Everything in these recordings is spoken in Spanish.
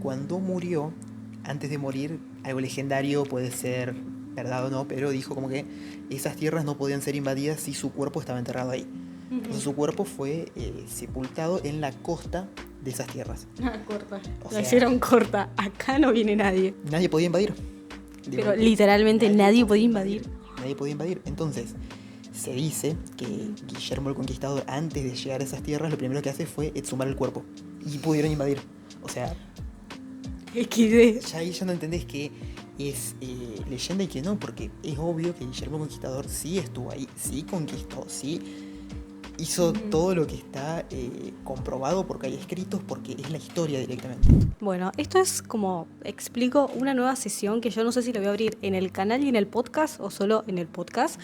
cuando murió, antes de morir, algo legendario, puede ser verdad o no, pero dijo como que esas tierras no podían ser invadidas si su cuerpo estaba enterrado ahí. Entonces su cuerpo fue sepultado en la costa de esas tierras. Corta. O La sea, hicieron corta. Acá no viene nadie. nadie podía invadir. Pero literalmente nadie podía invadir. Nadie podía invadir. Entonces, se dice que Guillermo el Conquistador, antes de llegar a esas tierras, lo primero que hace fue exhumar el cuerpo. Y pudieron invadir. O sea, XD. ya ahí ya no entendés que es leyenda y que no, porque es obvio que Guillermo el Conquistador sí estuvo ahí, sí conquistó, sí hizo todo lo que está comprobado porque hay escritos, porque es la historia directamente. Bueno, esto es como, explico, una nueva sesión que yo no sé si la voy a abrir en el canal y en el podcast, o solo en el podcast,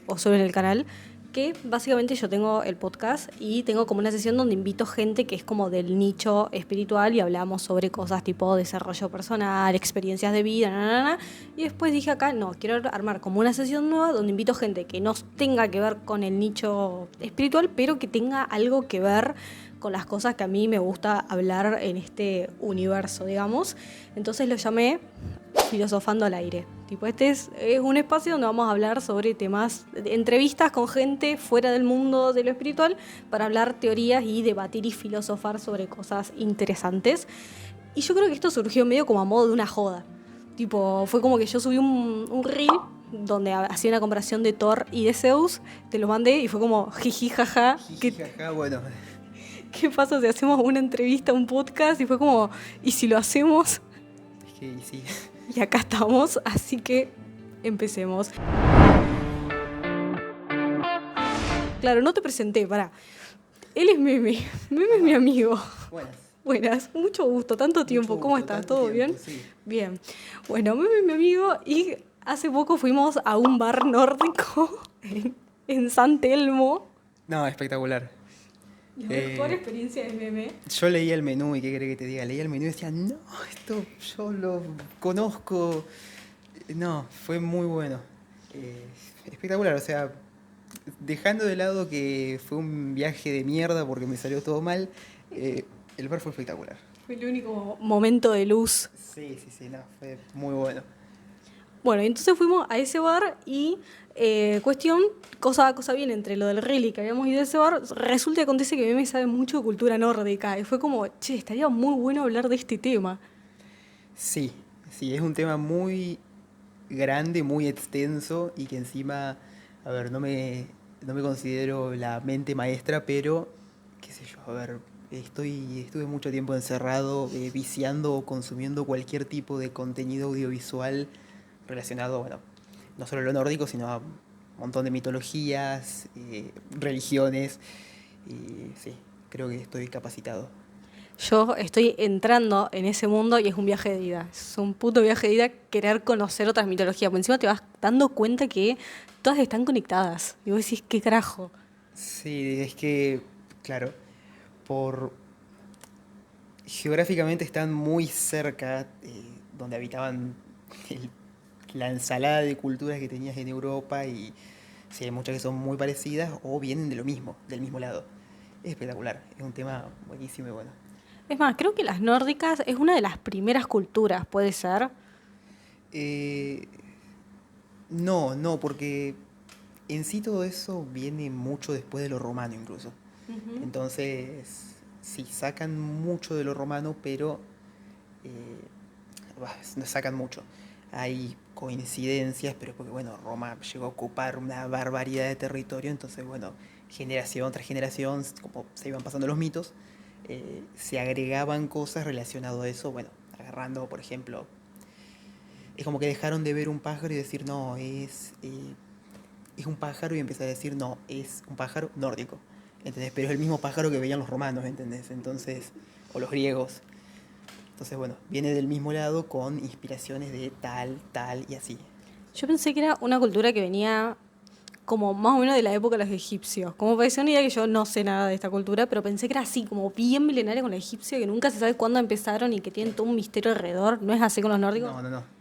o solo en el canal, que básicamente yo tengo el podcast y tengo como una sesión donde invito gente que es como del nicho espiritual y hablamos sobre cosas tipo desarrollo personal, experiencias de vida, y después dije acá, no, quiero armar como una sesión nueva donde invito gente que no tenga que ver con el nicho espiritual, pero que tenga algo que ver con las cosas que a mí me gusta hablar en este universo, digamos. Entonces lo llamé Filosofando al Aire. Tipo, este es un espacio donde vamos a hablar sobre temas, entrevistas con gente fuera del mundo de lo espiritual para hablar teorías y debatir y filosofar sobre cosas interesantes. Y yo creo que esto surgió medio como a modo de una joda. Tipo, fue como que yo subí un reel donde hacía una comparación de Thor y de Zeus, te lo mandé y fue como jiji, jaja. Jaja, bueno. ¿Qué pasa si hacemos una entrevista, un podcast? Y fue como, ¿y si lo hacemos? Es que sí. Y acá estamos, así que empecemos. Claro, no te presenté, pará. Él es Meme. Meme es mi amigo. Buenas. Buenas, mucho gusto, tanto tiempo. Mucho ¿Cómo gusto, estás? tanto ¿Todo tiempo, bien? sí. Bien. Bueno, Meme es mi amigo y hace poco fuimos a un bar nórdico en San Telmo. No, espectacular. La mejor experiencia de Meme. Yo leía el menú y qué querés que te diga, leía el menú y decía, no, esto yo lo conozco. No, fue muy bueno. Espectacular, o sea, dejando de lado que fue un viaje de mierda porque me salió todo mal, el bar fue espectacular. Fue el único momento de luz. Sí, no, fue muy bueno. Bueno, entonces fuimos a ese bar y cuestión, cosa bien, entre lo del rally que habíamos ido a ese bar, resulta que acontece que Meme sabe mucho de cultura nórdica y fue como, che, estaría muy bueno hablar de este tema. Sí, es un tema muy grande, muy extenso y que encima, a ver, no me considero la mente maestra, pero, qué sé yo, a ver, estuve mucho tiempo encerrado, viciando o consumiendo cualquier tipo de contenido audiovisual relacionado, bueno, no solo a lo nórdico, sino a un montón de mitologías, religiones, y sí, creo que estoy capacitado. Yo estoy entrando en ese mundo y es un viaje de ida. Es un puto viaje de ida querer conocer otras mitologías. Por encima te vas dando cuenta que todas están conectadas. Y vos decís, ¿qué carajo? Sí, es que, claro, por geográficamente están muy cerca donde habitaban el- la ensalada de culturas que tenías en Europa y sí, hay muchas que son muy parecidas o vienen de lo mismo, del mismo lado. Es espectacular, es un tema buenísimo y bueno. Es más, creo que las nórdicas es una de las primeras culturas, ¿puede ser? Eh, no, porque en sí todo eso viene mucho después de lo romano incluso. Entonces, sí, sacan mucho de lo romano, pero no sacan mucho. Hay coincidencias, pero porque bueno, Roma llegó a ocupar una barbaridad de territorio, entonces bueno, generación tras generación, como se iban pasando los mitos, se agregaban cosas relacionadas a eso, bueno, agarrando, por ejemplo, es como que dejaron de ver un pájaro y decir, no, es un pájaro y empezar a decir, no, es un pájaro nórdico, ¿entendés? Pero es el mismo pájaro que veían los romanos, ¿entendés? Entonces, o los griegos. Entonces, bueno, viene del mismo lado con inspiraciones de tal y así. Yo pensé que era una cultura que venía como más o menos de la época de los egipcios. Como parecía una idea que yo no sé nada de esta cultura, pero pensé que era así, como bien milenaria con los egipcios, que nunca se sabe cuándo empezaron y que tienen todo un misterio alrededor. ¿No es así con los nórdicos?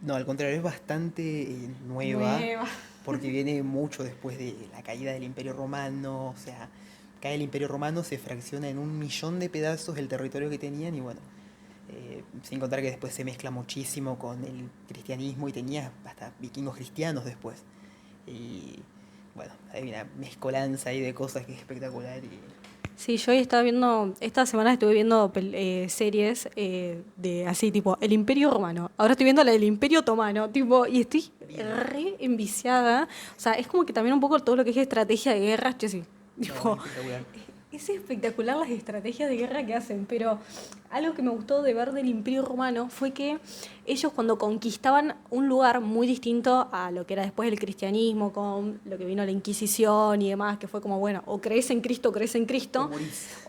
No, al contrario, es bastante nueva, Nueva. porque viene mucho después de la caída del Imperio Romano, o sea, cae el Imperio Romano, se fracciona en 1 millón de pedazos el territorio que tenían y bueno, Sin contar que después se mezcla muchísimo con el cristianismo y tenía hasta vikingos cristianos después. Y bueno, hay una mezcolanza ahí de cosas que es espectacular. Sí, yo hoy estaba viendo, esta semana estuve viendo series de así, tipo, el Imperio Romano. Ahora estoy viendo la del Imperio Otomano, tipo, y estoy re enviciada. O sea, es como que también un poco todo lo que es estrategia de guerra, yo sí. No, Tipo, es espectacular. es espectacular las estrategias de guerra que hacen, pero algo que me gustó de ver del Imperio Romano fue que ellos cuando conquistaban un lugar muy distinto a lo que era después el cristianismo, con lo que vino la Inquisición y demás, que fue como, bueno, o crees en Cristo,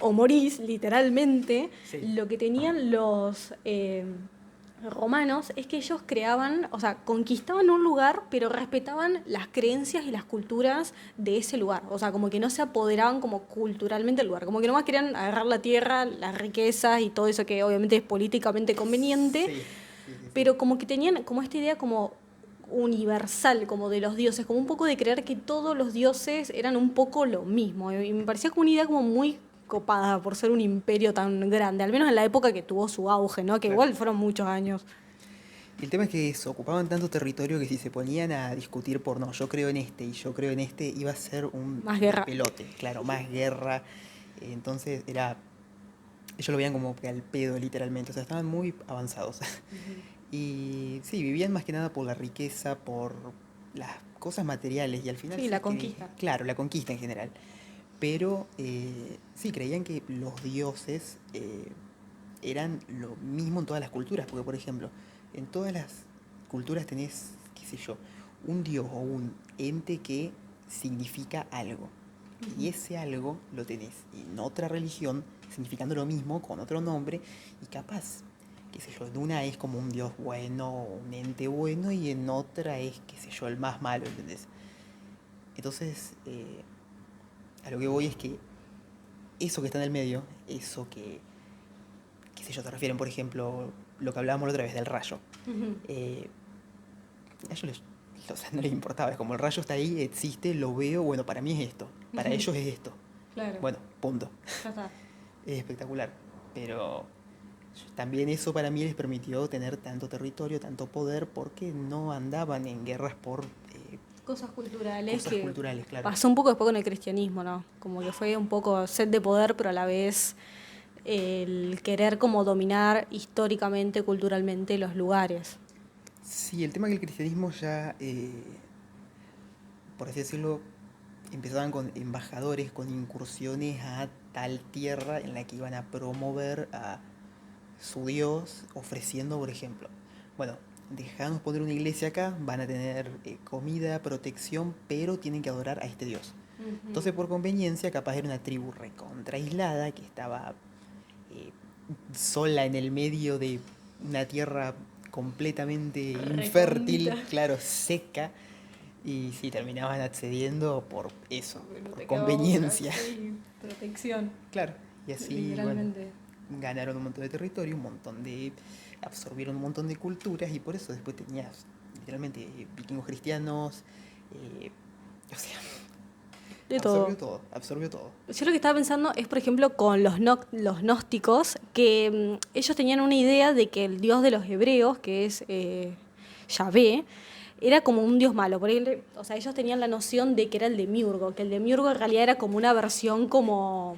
o morís, literalmente, Sí. lo que tenían los romanos es que ellos creaban, o sea, conquistaban un lugar, pero respetaban las creencias y las culturas de ese lugar. O sea, como que no se apoderaban como culturalmente del lugar, como que nomás querían agarrar la tierra, las riquezas y todo eso que obviamente es políticamente conveniente, Sí. pero como que tenían como esta idea como universal, como de los dioses, como un poco de creer que todos los dioses eran un poco lo mismo. Y me parecía como una idea como muy copada por ser un imperio tan grande, al menos en la época que tuvo su auge, ¿no? Que Claro. igual fueron muchos años. Y el tema es que eso, ocupaban tanto territorio que si se ponían a discutir por no, yo creo en este y yo creo en este, iba a ser un Más guerra. pelote, claro, más guerra. Entonces ellos lo veían como que al pedo literalmente, o sea, estaban muy avanzados. Y sí, vivían más que nada por la riqueza, por las cosas materiales y al final Sí, sí la conquista. claro, la conquista en general. Pero sí, creían que los dioses eran lo mismo en todas las culturas, porque por ejemplo, en todas las culturas tenés, qué sé yo, un dios o un ente que significa algo. Y ese algo lo tenés en otra religión significando lo mismo con otro nombre y capaz, qué sé yo, en una es como un dios bueno, un ente bueno y en otra es, qué sé yo, el más malo, ¿entendés? Entonces, a lo que voy es que eso que está en el medio, eso que, qué sé yo, te refieren, por ejemplo, lo que hablábamos la otra vez del rayo. Eh, a ellos o sea, no les importaba, es como el rayo está ahí, existe, lo veo, bueno, para mí es esto, para ellos es esto. Claro. Bueno, punto. Ya está. Es espectacular, pero también eso para mí les permitió tener tanto territorio, tanto poder, porque no andaban en guerras por Cosas culturales cosas que culturales, claro. pasó un poco después con el cristianismo, ¿no? Como que fue un poco sed de poder, pero a la vez el querer como dominar históricamente, culturalmente los lugares. Sí, el tema es que el cristianismo ya, por así decirlo, empezaban con embajadores, con incursiones a tal tierra en la que iban a promover a su Dios, ofreciendo, por ejemplo, bueno, dejamos poner una iglesia acá, van a tener comida, protección, pero tienen que adorar a este Dios. Entonces, por conveniencia, capaz era una tribu recontra aislada que estaba eh, sola en el medio de una tierra completamente infértil, Recóndita. claro, seca, y sí, terminaban accediendo por eso, Bueno, por te quedaba otra, conveniencia. sí, protección, Claro, y así, bueno, literalmente. ganaron un montón de territorio, absorbieron un montón de culturas y por eso después tenías literalmente vikingos cristianos, eh, o sea, De todo. absorbió todo. Yo lo que estaba pensando es, por ejemplo, con los gnósticos, que ellos tenían una idea de que el dios de los hebreos, que es Yahvé, era como un dios malo. Por ejemplo, o sea, ellos tenían la noción de que era el demiurgo, que el demiurgo en realidad era como una versión como,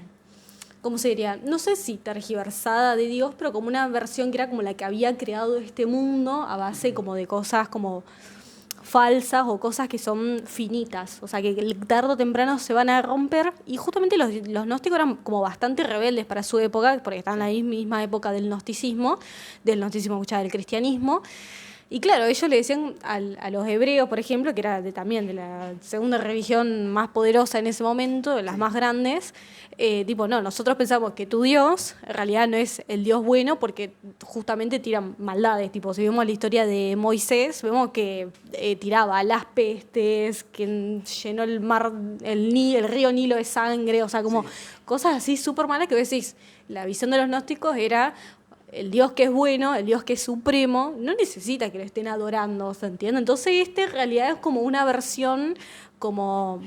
¿cómo se diría? No sé si tergiversada de Dios, pero como una versión que era como la que había creado este mundo a base como de cosas como falsas o cosas que son finitas, o sea que tarde o temprano se van a romper y justamente los gnósticos eran como bastante rebeldes para su época, porque estaban en la misma época del gnosticismo, escuchaba, del cristianismo. Y claro, ellos le decían a los hebreos, por ejemplo, que era también de la segunda religión más poderosa en ese momento, de las más grandes, tipo, no, nosotros pensamos que tu Dios en realidad no es el Dios bueno porque justamente tira maldades. Tipo, si vemos la historia de Moisés, vemos que tiraba las pestes, que llenó el mar, el río Nilo de sangre, o sea, como cosas así súper malas que vos decís, la visión de los gnósticos era el Dios que es bueno, el Dios que es supremo, no necesita que lo estén adorando, ¿se entiende? Entonces en realidad es como una versión como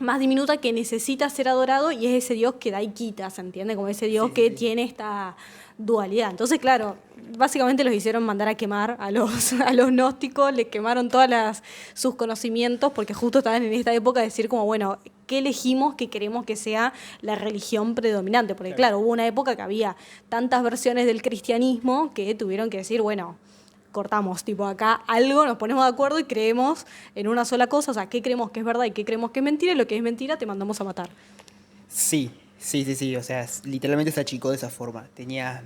más diminuta que necesita ser adorado y es ese Dios que da y quita, ¿se entiende? Como ese Dios que tiene esta dualidad. Entonces, claro, básicamente los hicieron mandar a quemar a los, a los gnósticos, le quemaron todas sus conocimientos, porque justo estaban en esta época de decir como, bueno, ¿qué elegimos que queremos que sea la religión predominante? Porque claro, hubo una época que había tantas versiones del cristianismo que tuvieron que decir, bueno, cortamos, tipo acá algo, nos ponemos de acuerdo y creemos en una sola cosa, o sea, qué creemos que es verdad y qué creemos que es mentira, y lo que es mentira te mandamos a matar. Sí, sí, o sea, literalmente se achicó de esa forma. Tenía,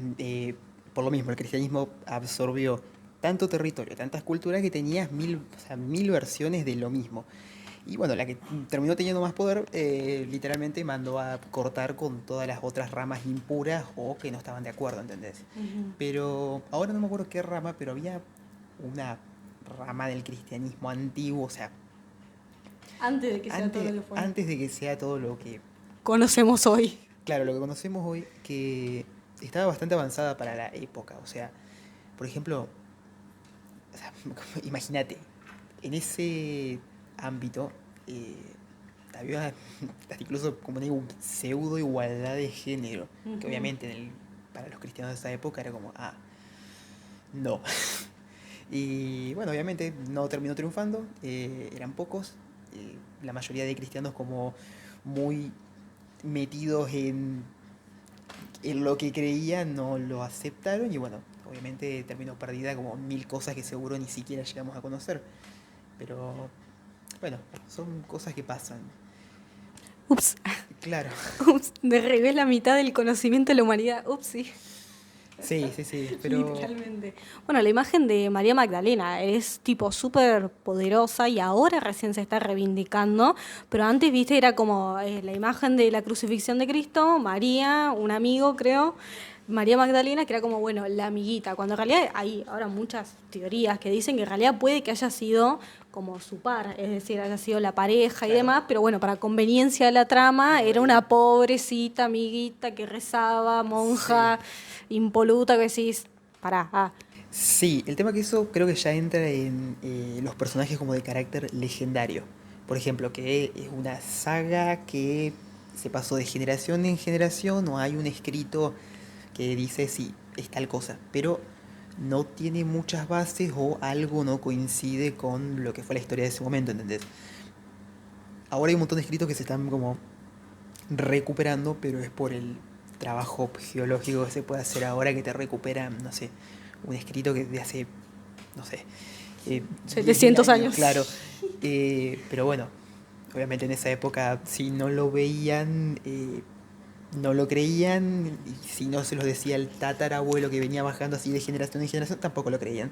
por lo mismo, el cristianismo absorbió tanto territorio, tantas culturas que tenías o sea, 1000 versiones de lo mismo. Y bueno, la que terminó teniendo más poder, literalmente mandó a cortar con todas las otras ramas impuras o que no estaban de acuerdo, ¿entendés? Pero ahora no me acuerdo qué rama, pero había una rama del cristianismo antiguo, o sea, Antes de que sea todo lo antes, que fue. antes de que sea todo lo que, Conocemos hoy. claro, lo que conocemos hoy, que estaba bastante avanzada para la época. O sea, por ejemplo, o sea, imagínate, en ese ámbito había hasta incluso como una pseudo igualdad de género, que obviamente para los cristianos de esa época era como, no. Y bueno, obviamente no terminó triunfando, eran pocos, la mayoría de cristianos como muy metidos en lo que creían, no lo aceptaron y bueno, obviamente terminó perdida como 1000 cosas que seguro ni siquiera llegamos a conocer. Pero bueno, son cosas que pasan. Ups, Claro, ups, derribé la mitad del conocimiento de la humanidad. Ups, sí. sí, pero Literalmente. Bueno, la imagen de María Magdalena es tipo súper poderosa y ahora recién se está reivindicando, pero antes, viste, era como la imagen de la crucifixión de Cristo, María, un amigo, creo, María Magdalena, que era como, bueno, la amiguita, cuando en realidad hay ahora muchas teorías que dicen que en realidad puede que haya sido como su par, es decir, haya sido la pareja y claro, demás, pero bueno, para conveniencia de la trama, no, era una pobrecita amiguita que rezaba, sí. monja impoluta, que decís, pará, Sí, el tema que eso creo que ya entra en los personajes como de carácter legendario. Por ejemplo, que es una saga que se pasó de generación en generación, o hay un escrito que dice sí, es tal cosa, pero no tiene muchas bases o algo no coincide con lo que fue la historia de ese momento, ¿entendés? Ahora hay un montón de escritos que se están como recuperando, pero es por el trabajo geológico que se puede hacer ahora que te recupera, no sé, un escrito que de hace, no sé, 10.000 700 años, años. claro. Pero bueno, obviamente en esa época si no lo veían, no lo creían, y si no se los decía el tatarabuelo que venía bajando así de generación en generación, tampoco lo creían.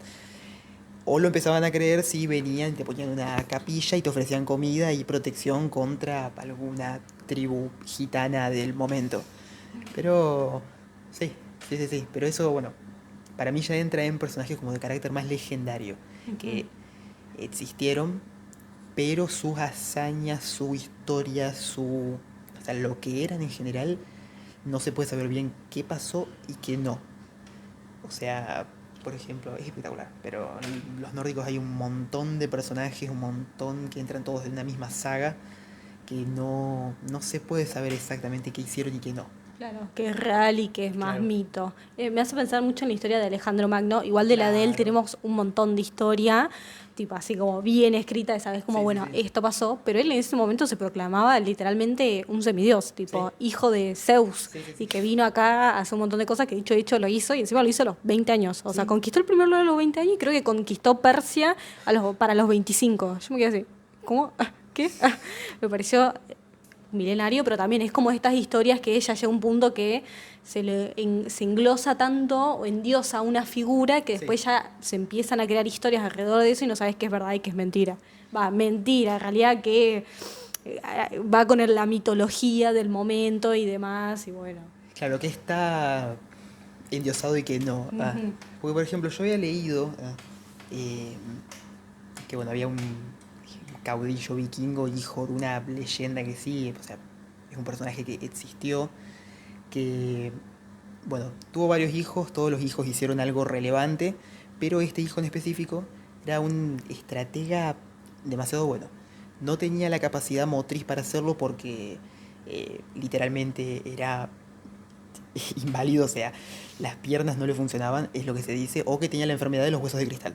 O lo empezaban a creer si venían, te ponían una capilla y te ofrecían comida y protección contra alguna tribu gitana del momento. Pero sí. Pero eso, bueno, para mí ya entra en personajes como de carácter más legendario, que existieron, pero sus hazañas, su historia, o sea, lo que eran en general, no se puede saber bien qué pasó y qué no. O sea, por ejemplo, es espectacular, pero en los nórdicos hay un montón de personajes, un montón que entran todos en una misma saga, que no se puede saber exactamente qué hicieron y qué no. Claro, que es real y que es más Claro, mito. Me hace pensar mucho en la historia de Alejandro Magno. Igual de la de él claro. tenemos un montón de historia, tipo así como bien escrita, de sabes como, bueno, Sí. esto pasó, pero él en ese momento se proclamaba literalmente un semidios, Sí, tipo hijo de Zeus, sí. y que vino acá a hacer un montón de cosas que dicho hecho lo hizo, y encima lo hizo a los 20 años. O sea, Sí. conquistó el primer lugar a los 20 años y creo que conquistó Persia para los 25. Yo me quedé así, ¿cómo? ¿Qué? Me pareció milenario, pero también es como estas historias que ella llega a un punto que se englosa tanto o endiosa una figura que Sí. después ya se empiezan a crear historias alrededor de eso y no sabes qué es verdad y qué es mentira. Va, mentira, en realidad que va con la mitología del momento y demás, y bueno. Claro, que está endiosado y que no. Ujú. Porque, por ejemplo, yo había leído eh, que, bueno, había un caudillo vikingo, hijo de una leyenda que sí, o sea, es un personaje que existió, que, bueno, tuvo varios hijos, todos los hijos hicieron algo relevante, pero este hijo en específico era un estratega demasiado bueno. No tenía la capacidad motriz para hacerlo porque literalmente era inválido, o sea, las piernas no le funcionaban, es lo que se dice, o que tenía la enfermedad de los huesos de cristal.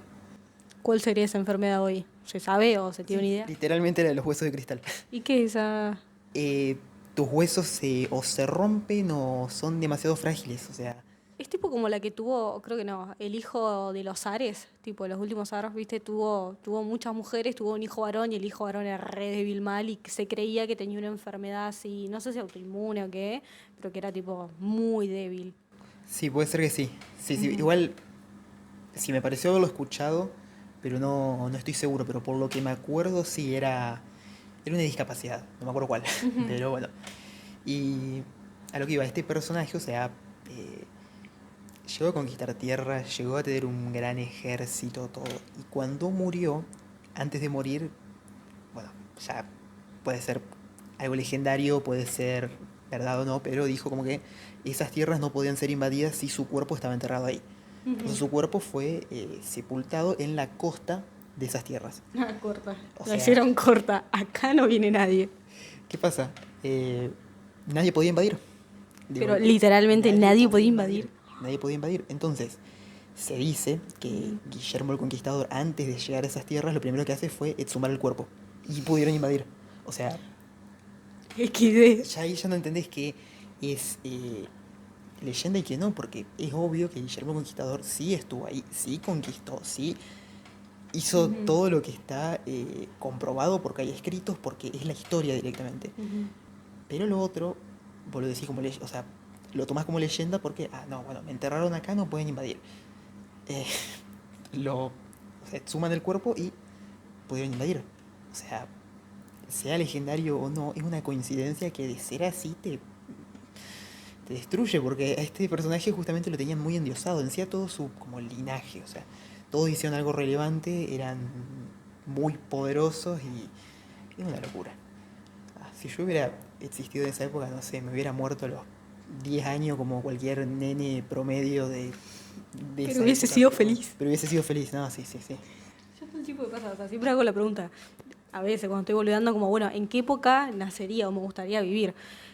¿Cuál sería esa enfermedad hoy? ¿Se sabe o se tiene una Sí, idea? literalmente la de los huesos de cristal. ¿Y qué es esa? Eh, tus huesos o se rompen o son demasiado frágiles, o sea, Es tipo como la que tuvo, creo que no, el hijo de los Ares, tipo de los últimos Ares, viste, tuvo muchas mujeres, tuvo un hijo varón y el hijo varón era re débil mal y que se creía que tenía una enfermedad así, no sé si autoinmune o qué, pero que era tipo muy débil. sí, puede ser que sí. Sí, sí, Ujú. igual, sí, me pareció haberlo escuchado, pero no estoy seguro, pero por lo que me acuerdo, sí, era una discapacidad, no me acuerdo cuál, Ujú. pero bueno. Y a lo que iba, este personaje, o sea, eh, llegó a conquistar tierra, llegó a tener un gran ejército, todo. Y cuando murió, antes de morir, bueno, ya puede ser algo legendario, puede ser verdad o no, pero dijo como que esas tierras no podían ser invadidas si su cuerpo estaba enterrado ahí. Entonces Ujú. su cuerpo fue sepultado en la costa de esas tierras. Ah, corta. O La sea, hicieron corta. Acá no viene nadie. ¿qué pasa? Nadie podía invadir. De Pero golpe, literalmente nadie nadie podía podía invadir. invadir. Nadie podía invadir. Entonces, se dice que Ujú. Guillermo el Conquistador, antes de llegar a esas tierras, lo primero que hace fue exhumar el cuerpo. Y pudieron invadir. O sea, XD. ya ahí ya no entendés que es leyenda y que no, porque es obvio que Guillermo el Conquistador sí estuvo ahí, sí conquistó, sí hizo Ujú. todo lo que está comprobado porque hay escritos, porque es la historia directamente. Ujú. Pero lo otro, vos lo decís como leyenda, o sea, lo tomás como leyenda porque, no, bueno, me enterraron acá, no pueden invadir. Eh, o sea, suman el cuerpo y pudieron invadir. O sea legendario o no, es una coincidencia que de ser así te destruye, porque a este personaje justamente lo tenían muy endiosado, en sí a todo su como linaje, o sea, todos hicieron algo relevante, eran muy poderosos y es una locura. Si yo hubiera existido en esa época, no sé, me hubiera muerto a los 10 años como cualquier nene promedio de Pero esa hubiese época, sido feliz. pero hubiese sido feliz, no, sí, sí, sí. Yo todo el tipo de cosas, o sea, siempre hago la pregunta, a veces cuando estoy boludeando, como, bueno, ¿en qué época nacería o me gustaría vivir?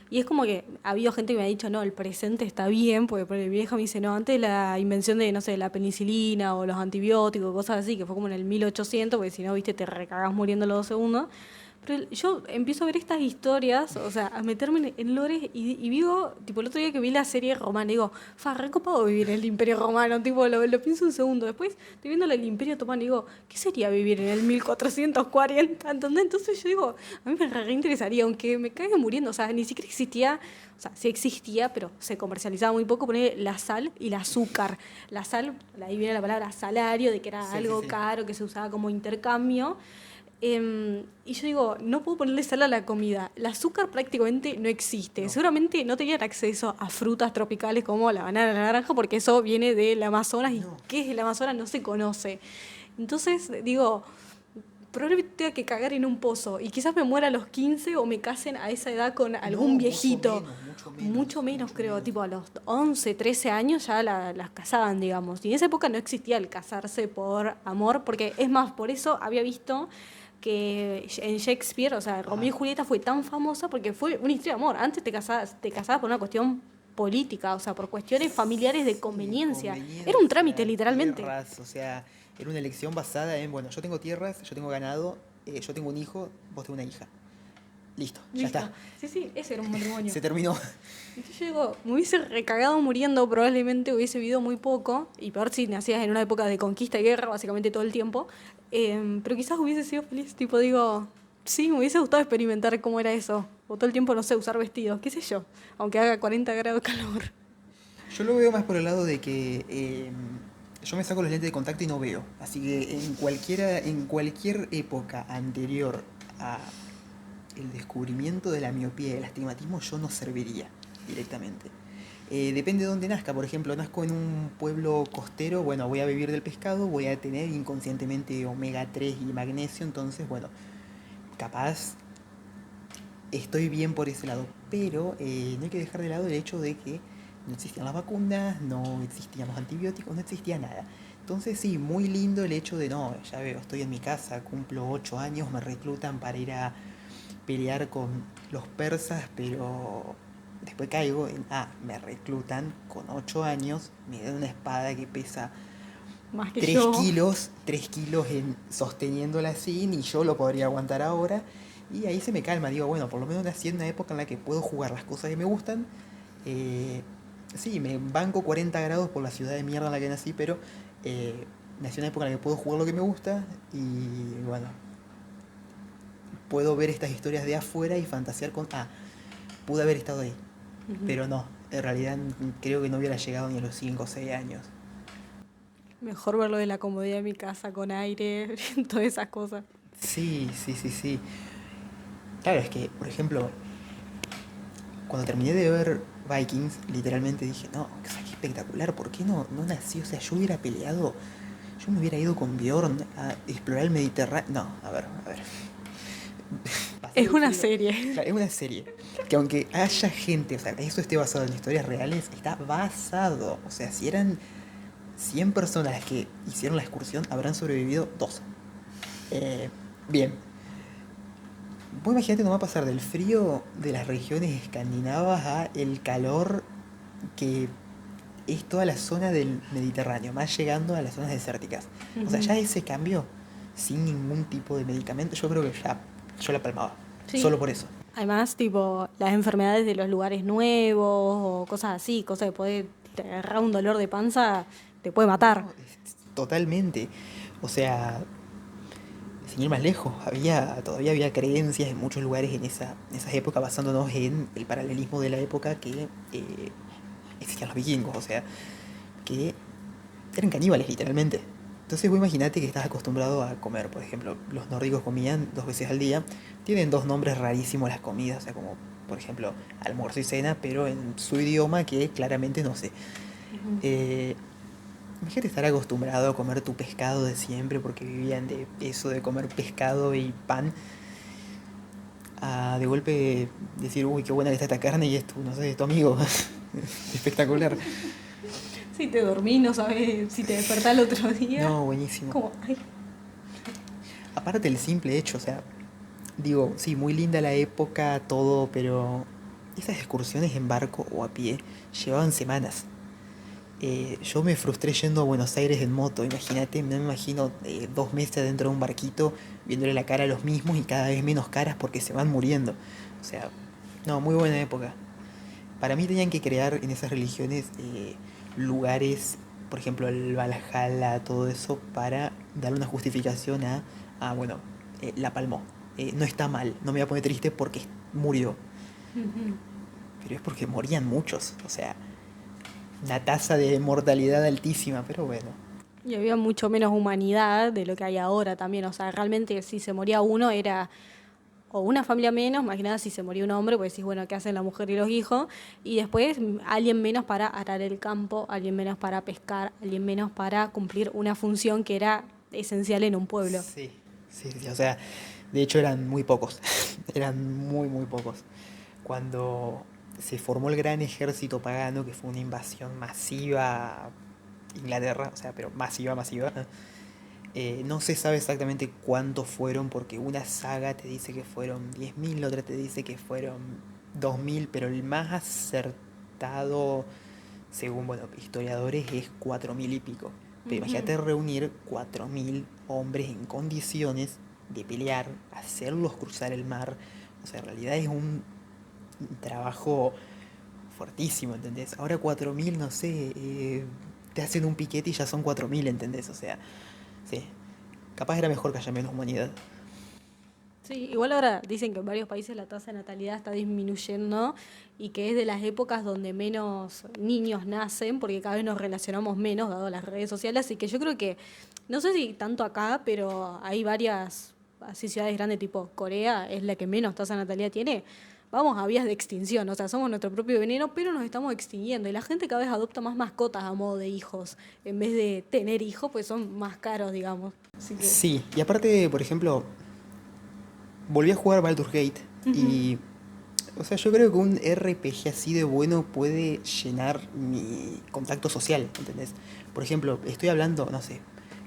Y es como que ha habido gente que me ha dicho, no, el presente está bien, porque mi vieja me dice, no, antes de la invención de, no sé, la penicilina o los antibióticos, cosas así, que fue como en el 1800, porque si no, viste, te recagás muriendo en los 2 segundos. Pero yo empiezo a ver estas historias, o sea, a meterme en lores y vivo, tipo, el otro día que vi la serie romana, digo, fa, recopado vivir en el Imperio Romano, tipo, lo pienso un segundo. Después estoy viendo el Imperio Otomano y digo, ¿qué sería vivir en el 1440? ¿Entendés? Entonces yo digo, a mí me reinteresaría, aunque me caiga muriendo, o sea, ni siquiera existía, o sea, sí existía, pero se comercializaba muy poco, poner la sal y el azúcar. La sal, ahí viene la palabra salario, de que era Sí, sí, algo sí. caro, que se usaba como intercambio. Y yo digo, no puedo ponerle sal a la comida. El azúcar prácticamente no existe. No, Seguramente no tenían acceso a frutas tropicales como la banana, la naranja, porque eso viene del Amazonas y no. qué es el Amazonas no se conoce. Entonces digo, probablemente tenga que cagar en un pozo y quizás me muera a los 15 o me casen a esa edad con algún No, mucho viejito. menos, mucho Mucho menos, menos, mucho creo, menos. tipo a los 11 13 años ya las casaban, digamos. Y en esa época no existía el casarse por amor, porque es más, por eso había visto que en Shakespeare, o sea, Romeo Ajá. y Julieta fue tan famosa porque fue una historia de amor. Antes te casabas por una cuestión política, o sea, por cuestiones familiares de Sí, conveniencia. Era un trámite, conveniencia, literalmente. tierras, o sea, era una elección basada en, bueno, yo tengo tierras, yo tengo ganado, yo tengo un hijo, vos tenés una hija. Listo, ya Listo. está. Sí, sí, ese era un matrimonio. Se terminó. Entonces yo digo, me hubiese recagado muriendo, probablemente hubiese vivido muy poco, y peor si nacías en una época de conquista y guerra, básicamente todo el tiempo, pero quizás hubiese sido feliz, tipo digo, sí, me hubiese gustado experimentar cómo era eso, o todo el tiempo, no sé, usar vestidos, qué sé yo, aunque haga 40 grados de calor. Yo lo veo más por el lado de que yo me saco los lentes de contacto y no veo. Así que en cualquier época anterior a el descubrimiento de la miopía y el astigmatismo, yo no serviría directamente. Depende de dónde nazca. Por ejemplo, nazco en un pueblo costero, bueno, voy a vivir del pescado, voy a tener inconscientemente omega 3 y magnesio, entonces, bueno, capaz estoy bien por ese lado. Pero no hay que dejar de lado el hecho de que no existían las vacunas, no existían los antibióticos, no existía nada. Entonces sí, muy lindo el hecho de, no, ya veo, estoy en mi casa, cumplo 8 años, me reclutan para ir a pelear con los persas, pero después caigo en, me reclutan con 8 años, me dan una espada que pesa Más que 3 yo. kilos, 3 kilos en sosteniéndola así, ni yo lo podría aguantar ahora. Y ahí se me calma, digo, bueno, por lo menos nací en una época en la que puedo jugar las cosas que me gustan. Sí, me banco 40 grados por la ciudad de mierda en la que nací, pero nací en una época en la que puedo jugar lo que me gusta y bueno, puedo ver estas historias de afuera y fantasear con, pude haber estado ahí, pero no, en realidad creo que no hubiera llegado ni a los 5 o 6 años. Mejor verlo de la comodidad de mi casa con aire, todas esas cosas. Sí, sí, sí, sí. Claro, es que, por ejemplo, cuando terminé de ver Vikings, literalmente dije, no, o sea, qué espectacular, ¿por qué no nací? O sea, yo hubiera peleado, yo me hubiera ido con Bjorn a explorar el Mediterráneo. No, a ver, a ver. Pasar Es el una frío. serie. Claro, es una serie que aunque haya gente, o sea, eso esté basado en historias reales, está basado. O sea, si eran 100 personas las que hicieron la excursión, habrán sobrevivido 2. Bien, vos imagínate, no va a pasar del frío de las regiones escandinavas a el calor que es toda la zona del Mediterráneo, más llegando a las zonas desérticas. O sea, ya ese cambio, sin ningún tipo de medicamento, yo creo que ya yo la palmaba. Sí. Solo por eso. Además, tipo, las enfermedades de los lugares nuevos o cosas así, cosas que puede te agarrar un dolor de panza, te puede matar. No, totalmente. O sea, sin ir más lejos, todavía había creencias en muchos lugares en esas épocas, basándonos en el paralelismo de la época que existían los vikingos, o sea, que eran caníbales literalmente. Entonces vos imaginate que estás acostumbrado a comer, por ejemplo, los nórdicos comían 2 veces al día, tienen 2 nombres rarísimos las comidas, o sea, como por ejemplo almuerzo y cena, pero en su idioma que claramente no sé. Eh, Imagínate estar acostumbrado a comer tu pescado de siempre porque vivían de eso de comer pescado y pan, a de golpe decir, uy, qué buena que está esta carne y es tu, no sé, es tu amigo. Espectacular. Si te dormís, no sabes si te despertás el otro día. No, buenísimo. Como, ay, Aparte el simple hecho, o sea, digo, sí, muy linda la época, todo, pero esas excursiones en barco o a pie llevaban semanas. Yo me frustré yendo a Buenos Aires en moto, imagínate, no me imagino 2 meses dentro de un barquito viéndole la cara a los mismos y cada vez menos caras porque se van muriendo. O sea, no, muy buena época. Para mí tenían que crear en esas religiones lugares, por ejemplo, el Valhalla, todo eso, para darle una justificación bueno, la palmó. No está mal, no me voy a poner triste porque murió. Pero es porque morían muchos, o sea, una tasa de mortalidad altísima, pero bueno. y había mucho menos humanidad de lo que hay ahora también. O sea, realmente si se moría uno era o una familia menos, más que nada si se moría un hombre, pues decís, bueno, ¿qué hacen la mujer y los hijos? Y después alguien menos para arar el campo, alguien menos para pescar, alguien menos para cumplir una función que era esencial en un pueblo. Sí, sí, sí, o sea, de hecho eran muy pocos, eran muy, muy pocos. Cuando se formó el gran ejército pagano, que fue una invasión masiva a Inglaterra, o sea, pero masiva, masiva, no se sabe exactamente cuántos fueron, porque una saga te dice que fueron 10.000, la otra te dice que fueron 2.000, pero el más acertado, según bueno, historiadores, es 4.000 y pico. Pero imagínate reunir 4.000 hombres en condiciones de pelear, hacerlos cruzar el mar. O sea, en realidad es un trabajo fuertísimo, ¿entendés? Ahora 4.000, no sé, te hacen un piquete y ya son 4.000, ¿entendés? O sea, sí, capaz era mejor que haya menos humanidad. Sí, igual ahora dicen que en varios países la tasa de natalidad está disminuyendo y que es de las épocas donde menos niños nacen, porque cada vez nos relacionamos menos, dado las redes sociales, así que yo creo que, no sé si tanto acá, pero hay varias así ciudades grandes tipo Corea, es la que menos tasa de natalidad tiene. Vamos a vías de extinción, o sea, somos nuestro propio veneno, pero nos estamos extinguiendo y la gente cada vez adopta más mascotas a modo de hijos, en vez de tener hijos, pues son más caros, digamos. Así que... Sí, y aparte, por ejemplo, volví a jugar Baldur's Gate y, o sea, yo creo que un RPG así de bueno puede llenar mi contacto social, ¿entendés? Por ejemplo, estoy hablando, no sé,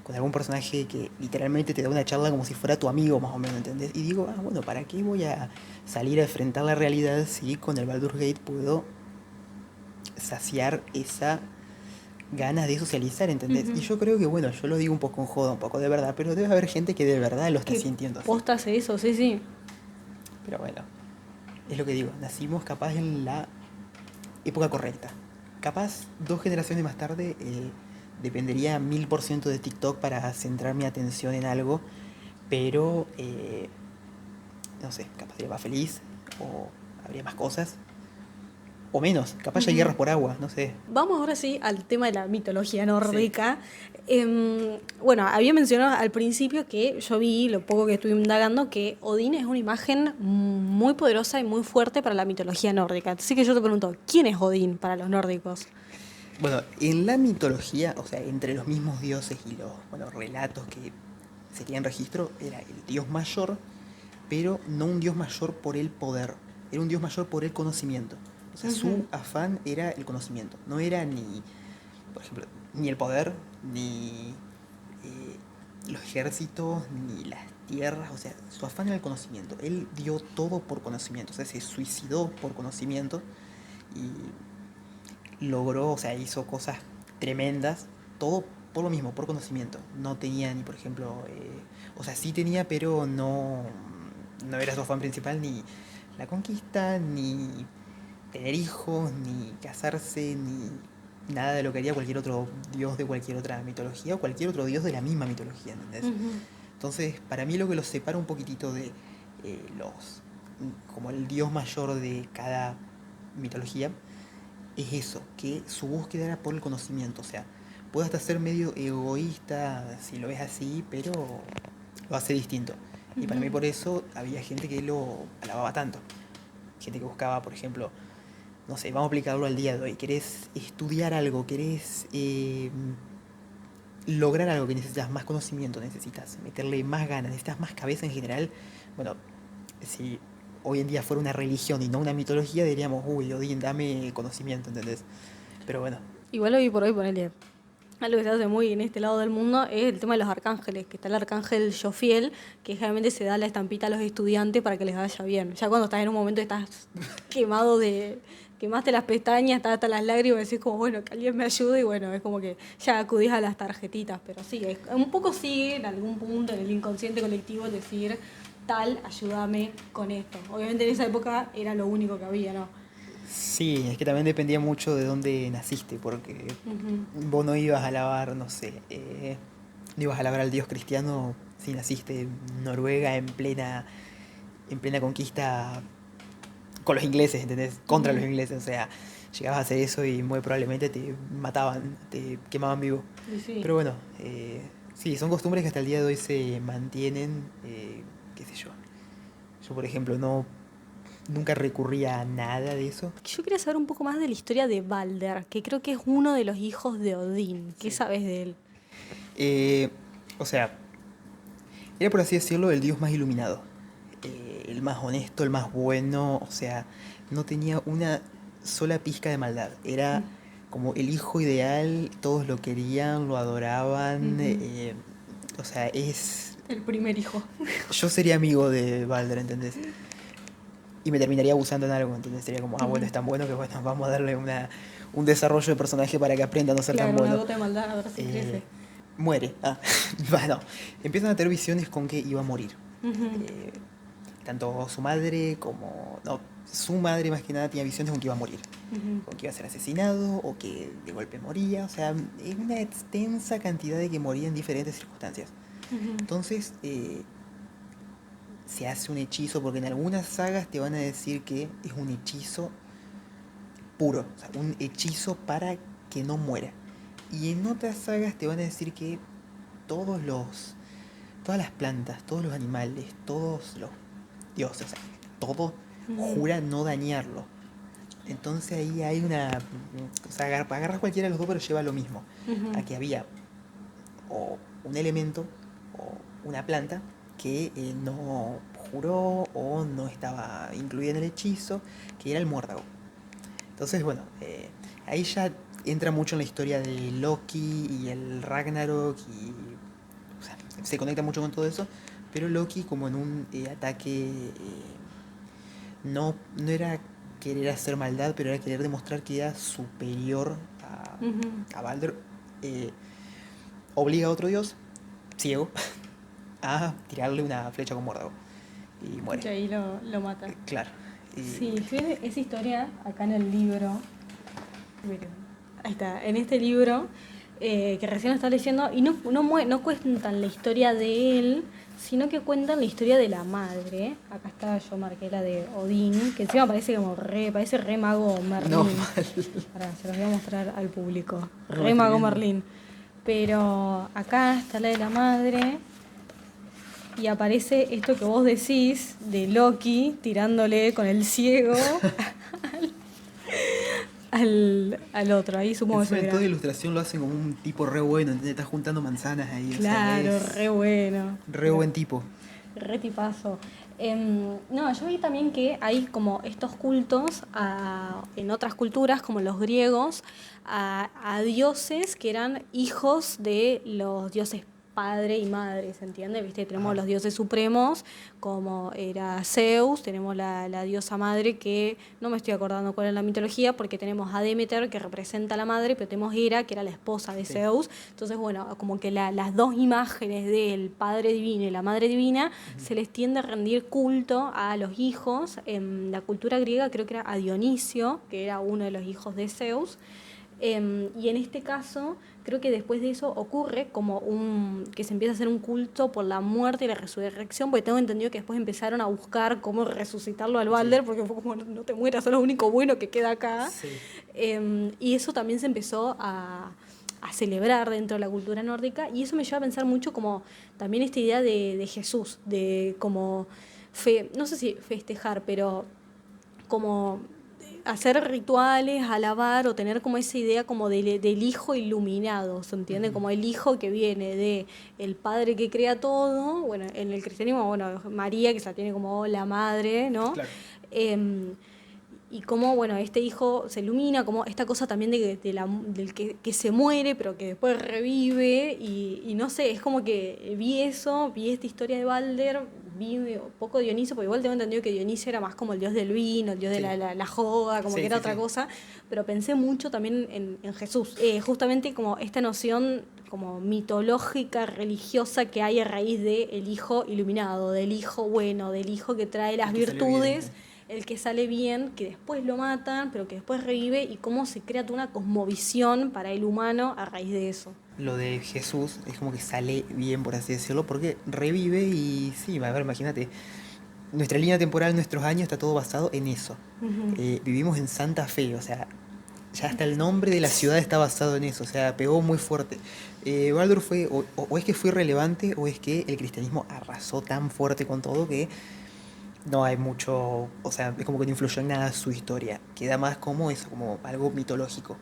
con algún personaje que literalmente te da una charla como si fuera tu amigo, más o menos, ¿entendés? Y digo, bueno, ¿para qué voy a salir a enfrentar la realidad si con el Baldur's Gate puedo saciar esa ganas de socializar, ¿entendés? Y Ujú. yo creo que, bueno, yo lo digo un poco en joda, un poco de verdad, pero debe haber gente que de verdad lo está Que sintiendo así. posta hace eso, sí, sí. Pero bueno, es lo que digo, nacimos capaz en la época correcta. Capaz 2 generaciones más tarde dependería 1000% de TikTok para centrar mi atención en algo, pero no sé, capaz sería más feliz o habría más cosas, o menos, capaz hay Ujú. guerras por agua, no sé. Vamos ahora sí al tema de la mitología Sí. nórdica. Bueno, había mencionado al principio que yo vi, lo poco que estuve indagando, que Odín es una imagen muy poderosa y muy fuerte para la mitología nórdica. Así que yo te pregunto, ¿quién es Odín para los nórdicos? Bueno, en la mitología, o sea, entre los mismos dioses y los bueno, relatos que se tenían registro, era el dios mayor, pero no un dios mayor por el poder, era un dios mayor por el conocimiento. O sea, Ujú, su afán era el conocimiento, no era ni, por ejemplo, ni el poder, ni los ejércitos, ni las tierras, o sea, su afán era el conocimiento. Él dio todo por conocimiento, o sea, se suicidó por conocimiento y logró, o sea, hizo cosas tremendas, todo por lo mismo, por conocimiento. No tenía ni, por ejemplo, o sea, sí tenía, pero no era su afán principal ni la conquista, ni tener hijos, ni casarse, ni nada de lo que haría cualquier otro dios de cualquier otra mitología o cualquier otro dios de la misma mitología, ¿entendés? ujú, Entonces, para mí lo que los separa un poquitito de los como el dios mayor de cada mitología es eso, que su búsqueda era por el conocimiento, o sea, puede hasta ser medio egoísta si lo ves así, pero lo hace distinto. Y para mí ujú. por eso había gente que lo alababa tanto. Gente que buscaba, por ejemplo, no sé, vamos a aplicarlo al día de hoy. Querés estudiar algo, querés lograr algo que necesitas más conocimiento, necesitas meterle más ganas, necesitas más cabeza en general. Bueno, si hoy en día fuera una religión y no una mitología, diríamos, uy, Odín, dame conocimiento, ¿entendés? Pero bueno, Igual hoy por hoy, ponele, algo que se hace muy en este lado del mundo es el tema de los arcángeles, que está el arcángel Jofiel, que generalmente se da la estampita a los estudiantes para que les vaya bien. Ya cuando estás en un momento estás quemado de, quemaste las pestañas, estás hasta las lágrimas, decís como, bueno, que alguien me ayude, y bueno, es como que ya acudís a las tarjetitas, pero sí, un poco sigue en algún punto en el inconsciente colectivo decir, tal, ayúdame con esto. Obviamente en esa época era lo único que había, ¿no? sí, es que también dependía mucho de dónde naciste, porque Ujú, vos no ibas a alabar, no sé, no ibas a alabar al dios cristiano si naciste en Noruega en plena conquista con los ingleses, ¿entendés? Contra los ujú. ingleses, o sea, llegabas a hacer eso y muy probablemente te mataban, te quemaban vivo. Y sí. Pero bueno, sí, son costumbres que hasta el día de hoy se mantienen, qué sé yo. Yo, por ejemplo, nunca recurría a nada de eso. Yo quería saber un poco más de la historia de Balder, que creo que es uno de los hijos de Odín. ¿Qué Sí. sabes de él? Eh, o sea, era por así decirlo el dios más iluminado, el más honesto, el más bueno, o sea, no tenía una sola pizca de maldad. Era como el hijo ideal, todos lo querían, lo adoraban, Ujú. o sea, es... El primer hijo. Yo sería amigo de Balder, ¿entendés? Y me terminaría abusando en algo, ¿entendés? Sería como, bueno, Ujú. es tan bueno que bueno, vamos a darle un desarrollo de personaje para que aprenda a no ser tan Claro, una bueno. gota de maldad, a ver si Eh, crece. muere. Ah, bueno, empiezan a tener visiones con que iba a morir. Ujú, Eh, tanto su madre como... No, su madre más que nada tenía visiones con que iba a morir. ujú, Con que iba a ser asesinado o que de golpe moría. O sea, es una extensa cantidad de que moría en diferentes circunstancias. ujú. Entonces, se hace un hechizo, porque en algunas sagas te van a decir que es un hechizo puro, o sea, un hechizo para que no muera. Y en otras sagas te van a decir que todos los, todas las plantas, todos los animales, todos los dioses, o sea, todo Ujú. jura no dañarlo. Entonces ahí hay una... O sea, agarras cualquiera de los dos pero lleva lo mismo. Ujú. Aquí había o un elemento o una planta que no juró o no estaba incluida en el hechizo, que era el muérdago. Entonces, bueno, ahí ya entra mucho en la historia de Loki y el Ragnarok y se conecta mucho con todo eso, pero Loki como en un ataque, no era querer hacer maldad, pero era querer demostrar que era superior Ujú. a Balder, eh, obliga a otro dios, ciego, a tirarle una flecha con muérdago y muere. Y ahí lo mata. Claro. Sí, yo esa historia acá en el libro, miren, ahí está, en este libro que recién estaba leyendo, y no cuentan la historia de él, sino que cuentan la historia de la madre. Acá está, yo marqué la de Odín, que encima parece re mago Merlín. No, Pará, se los voy a mostrar al público. No, Re es mago tremendo. Merlín. Pero acá está la de la madre. Y aparece esto que vos decís de Loki tirándole con el ciego al otro. Ahí supongo que se Encima en verá. toda ilustración lo hacen como un tipo re bueno, ¿entendés? Está juntando manzanas ahí, o sea, Claro, es re bueno. re buen tipo. Re tipazo. No, yo vi también que hay como estos cultos en otras culturas, como los griegos, a dioses que eran hijos de los dioses padre y madre, ¿se entiende? ¿Viste? Tenemos Ajá. los dioses supremos, como era Zeus, tenemos la diosa madre, que no me estoy acordando cuál es la mitología, porque tenemos a Demeter, que representa a la madre, pero tenemos Hera, que era la esposa de Sí. Zeus. Entonces, bueno, como que las dos imágenes del padre divino y la madre divina se les tiende a rendir culto a los hijos. En la cultura griega creo que era a Dionisio, que era uno de los hijos de Zeus. Y en este caso, creo que después de eso ocurre como que se empieza a hacer un culto por la muerte y la resurrección, porque tengo entendido que después empezaron a buscar cómo resucitarlo al Balder, porque fue como, no te mueras, sos lo único bueno que queda acá. Sí. Y eso también se empezó a celebrar dentro de la cultura nórdica, y eso me lleva a pensar mucho como también esta idea de Jesús, de como, no sé si festejar, pero como hacer rituales, alabar o tener como esa idea como del hijo iluminado, ¿se entiende? Como el hijo que viene de el padre que crea todo, bueno, en el cristianismo, bueno, María que se la tiene como la madre, ¿no? Claro. Em, y cómo, bueno, este hijo se ilumina, como esta cosa también del que se muere, pero que después revive, y no sé, es como que vi esta historia de Balder, vi un poco de Dioniso, porque igual tengo entendido que Dioniso era más como el dios del vino, el dios de Sí. la joda, como Sí, que era sí, otra sí. cosa, pero pensé mucho también en Jesús, justamente como esta noción como mitológica, religiosa que hay a raíz del hijo iluminado, del hijo bueno, del hijo que trae las El que salió bien. virtudes, el que sale bien, que después lo matan, pero que después revive, y cómo se crea toda una cosmovisión para el humano a raíz de eso. Lo de Jesús es como que sale bien, por así decirlo, porque revive y sí, a ver, imagínate, nuestra línea temporal, nuestros años, está todo basado en eso. Ujú. Vivimos en Santa Fe, o sea, ya hasta el nombre de la ciudad está basado en eso, o sea, pegó muy fuerte. Baldur fue, o es que fue relevante, o es que el cristianismo arrasó tan fuerte con todo que no hay mucho, o sea, es como que no influyó en nada su historia, queda más como eso, como algo mitológico.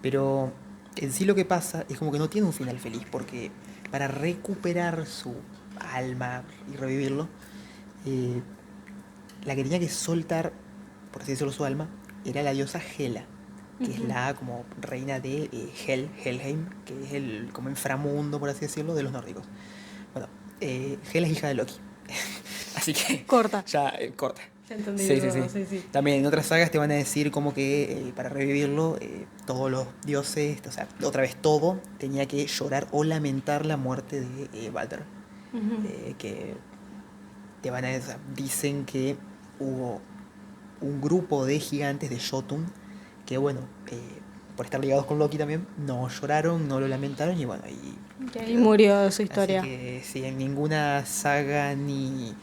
Pero en sí lo que pasa es como que no tiene un final feliz, porque para recuperar su alma y revivirlo, eh, la que tenía que soltar, por así decirlo, su alma, era la diosa Hela, que es Ujú. la como reina de Helheim, que es el como inframundo, por así decirlo, de los nórdicos. Bueno, Hela es hija de Loki. Así que Corta. ya corta. Ya entendí Sí, sí, todo, sí. sí, sí. También en otras sagas te van a decir como que para revivirlo, todos los dioses, o sea, otra vez todo, tenía que llorar o lamentar la muerte de Balder. Ujú. Que te van a decir, dicen que hubo un grupo de gigantes de Jotun que, bueno, por estar ligados con Loki también, no lloraron, no lo lamentaron y bueno, ahí Y ahí quedó. murió su Así historia. que sí, en ninguna saga ni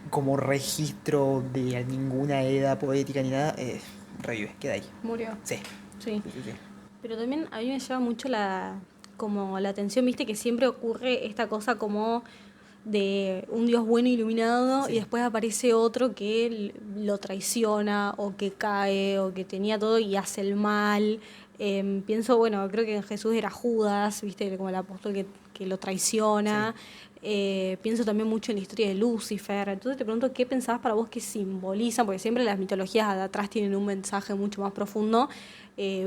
como registro de ninguna edad poética ni nada, revive, queda ahí. Murió. Sí, Sí. sí, sí, sí. Pero también a mí me llama mucho como la atención, viste, que siempre ocurre esta cosa como de un Dios bueno iluminado, y Sí. después aparece otro que lo traiciona o que cae o que tenía todo y hace el mal. Pienso, bueno, creo que en Jesús era Judas, viste, como el apóstol que lo Sí. traiciona. Pienso también mucho en la historia de Lucifer. Entonces te pregunto qué pensabas para vos que simbolizan, porque siempre las mitologías de atrás tienen un mensaje mucho más profundo.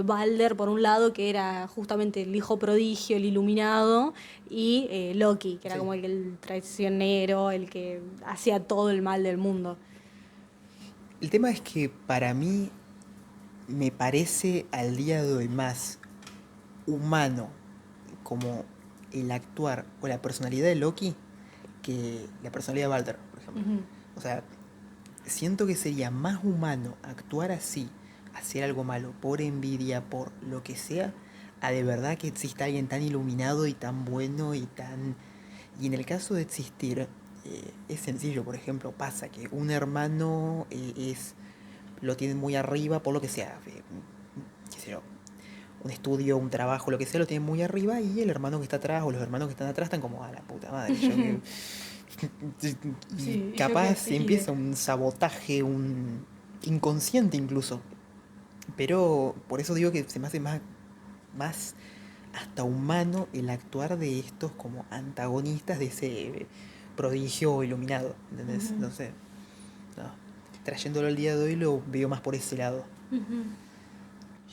Balder, por un lado, que era justamente el hijo prodigio, el iluminado, y Loki, que era Sí. como el traicionero, el que hacía todo el mal del mundo. El tema es que para mí me parece al día de hoy más humano como el actuar o la personalidad de Loki que la personalidad de Balder, por ejemplo. Ujú. O sea, siento que sería más humano actuar así, hacer algo malo por envidia, por lo que sea, a de verdad que exista alguien tan iluminado y tan bueno y tan... Y en el caso de existir, es sencillo, por ejemplo, pasa que un hermano lo tienen muy arriba por lo que sea, qué sé yo, un estudio, un trabajo, lo que sea, lo tienen muy arriba y el hermano que está atrás o los hermanos que están atrás están como a la puta madre. Yo que... y Sí, yo qué capaz sé. empieza un sabotaje, un inconsciente incluso. Pero por eso digo que se me hace más hasta humano el actuar de estos como antagonistas de ese prodigio iluminado. ¿Entendés? No sé. No. Trayéndolo al día de hoy lo veo más por ese lado.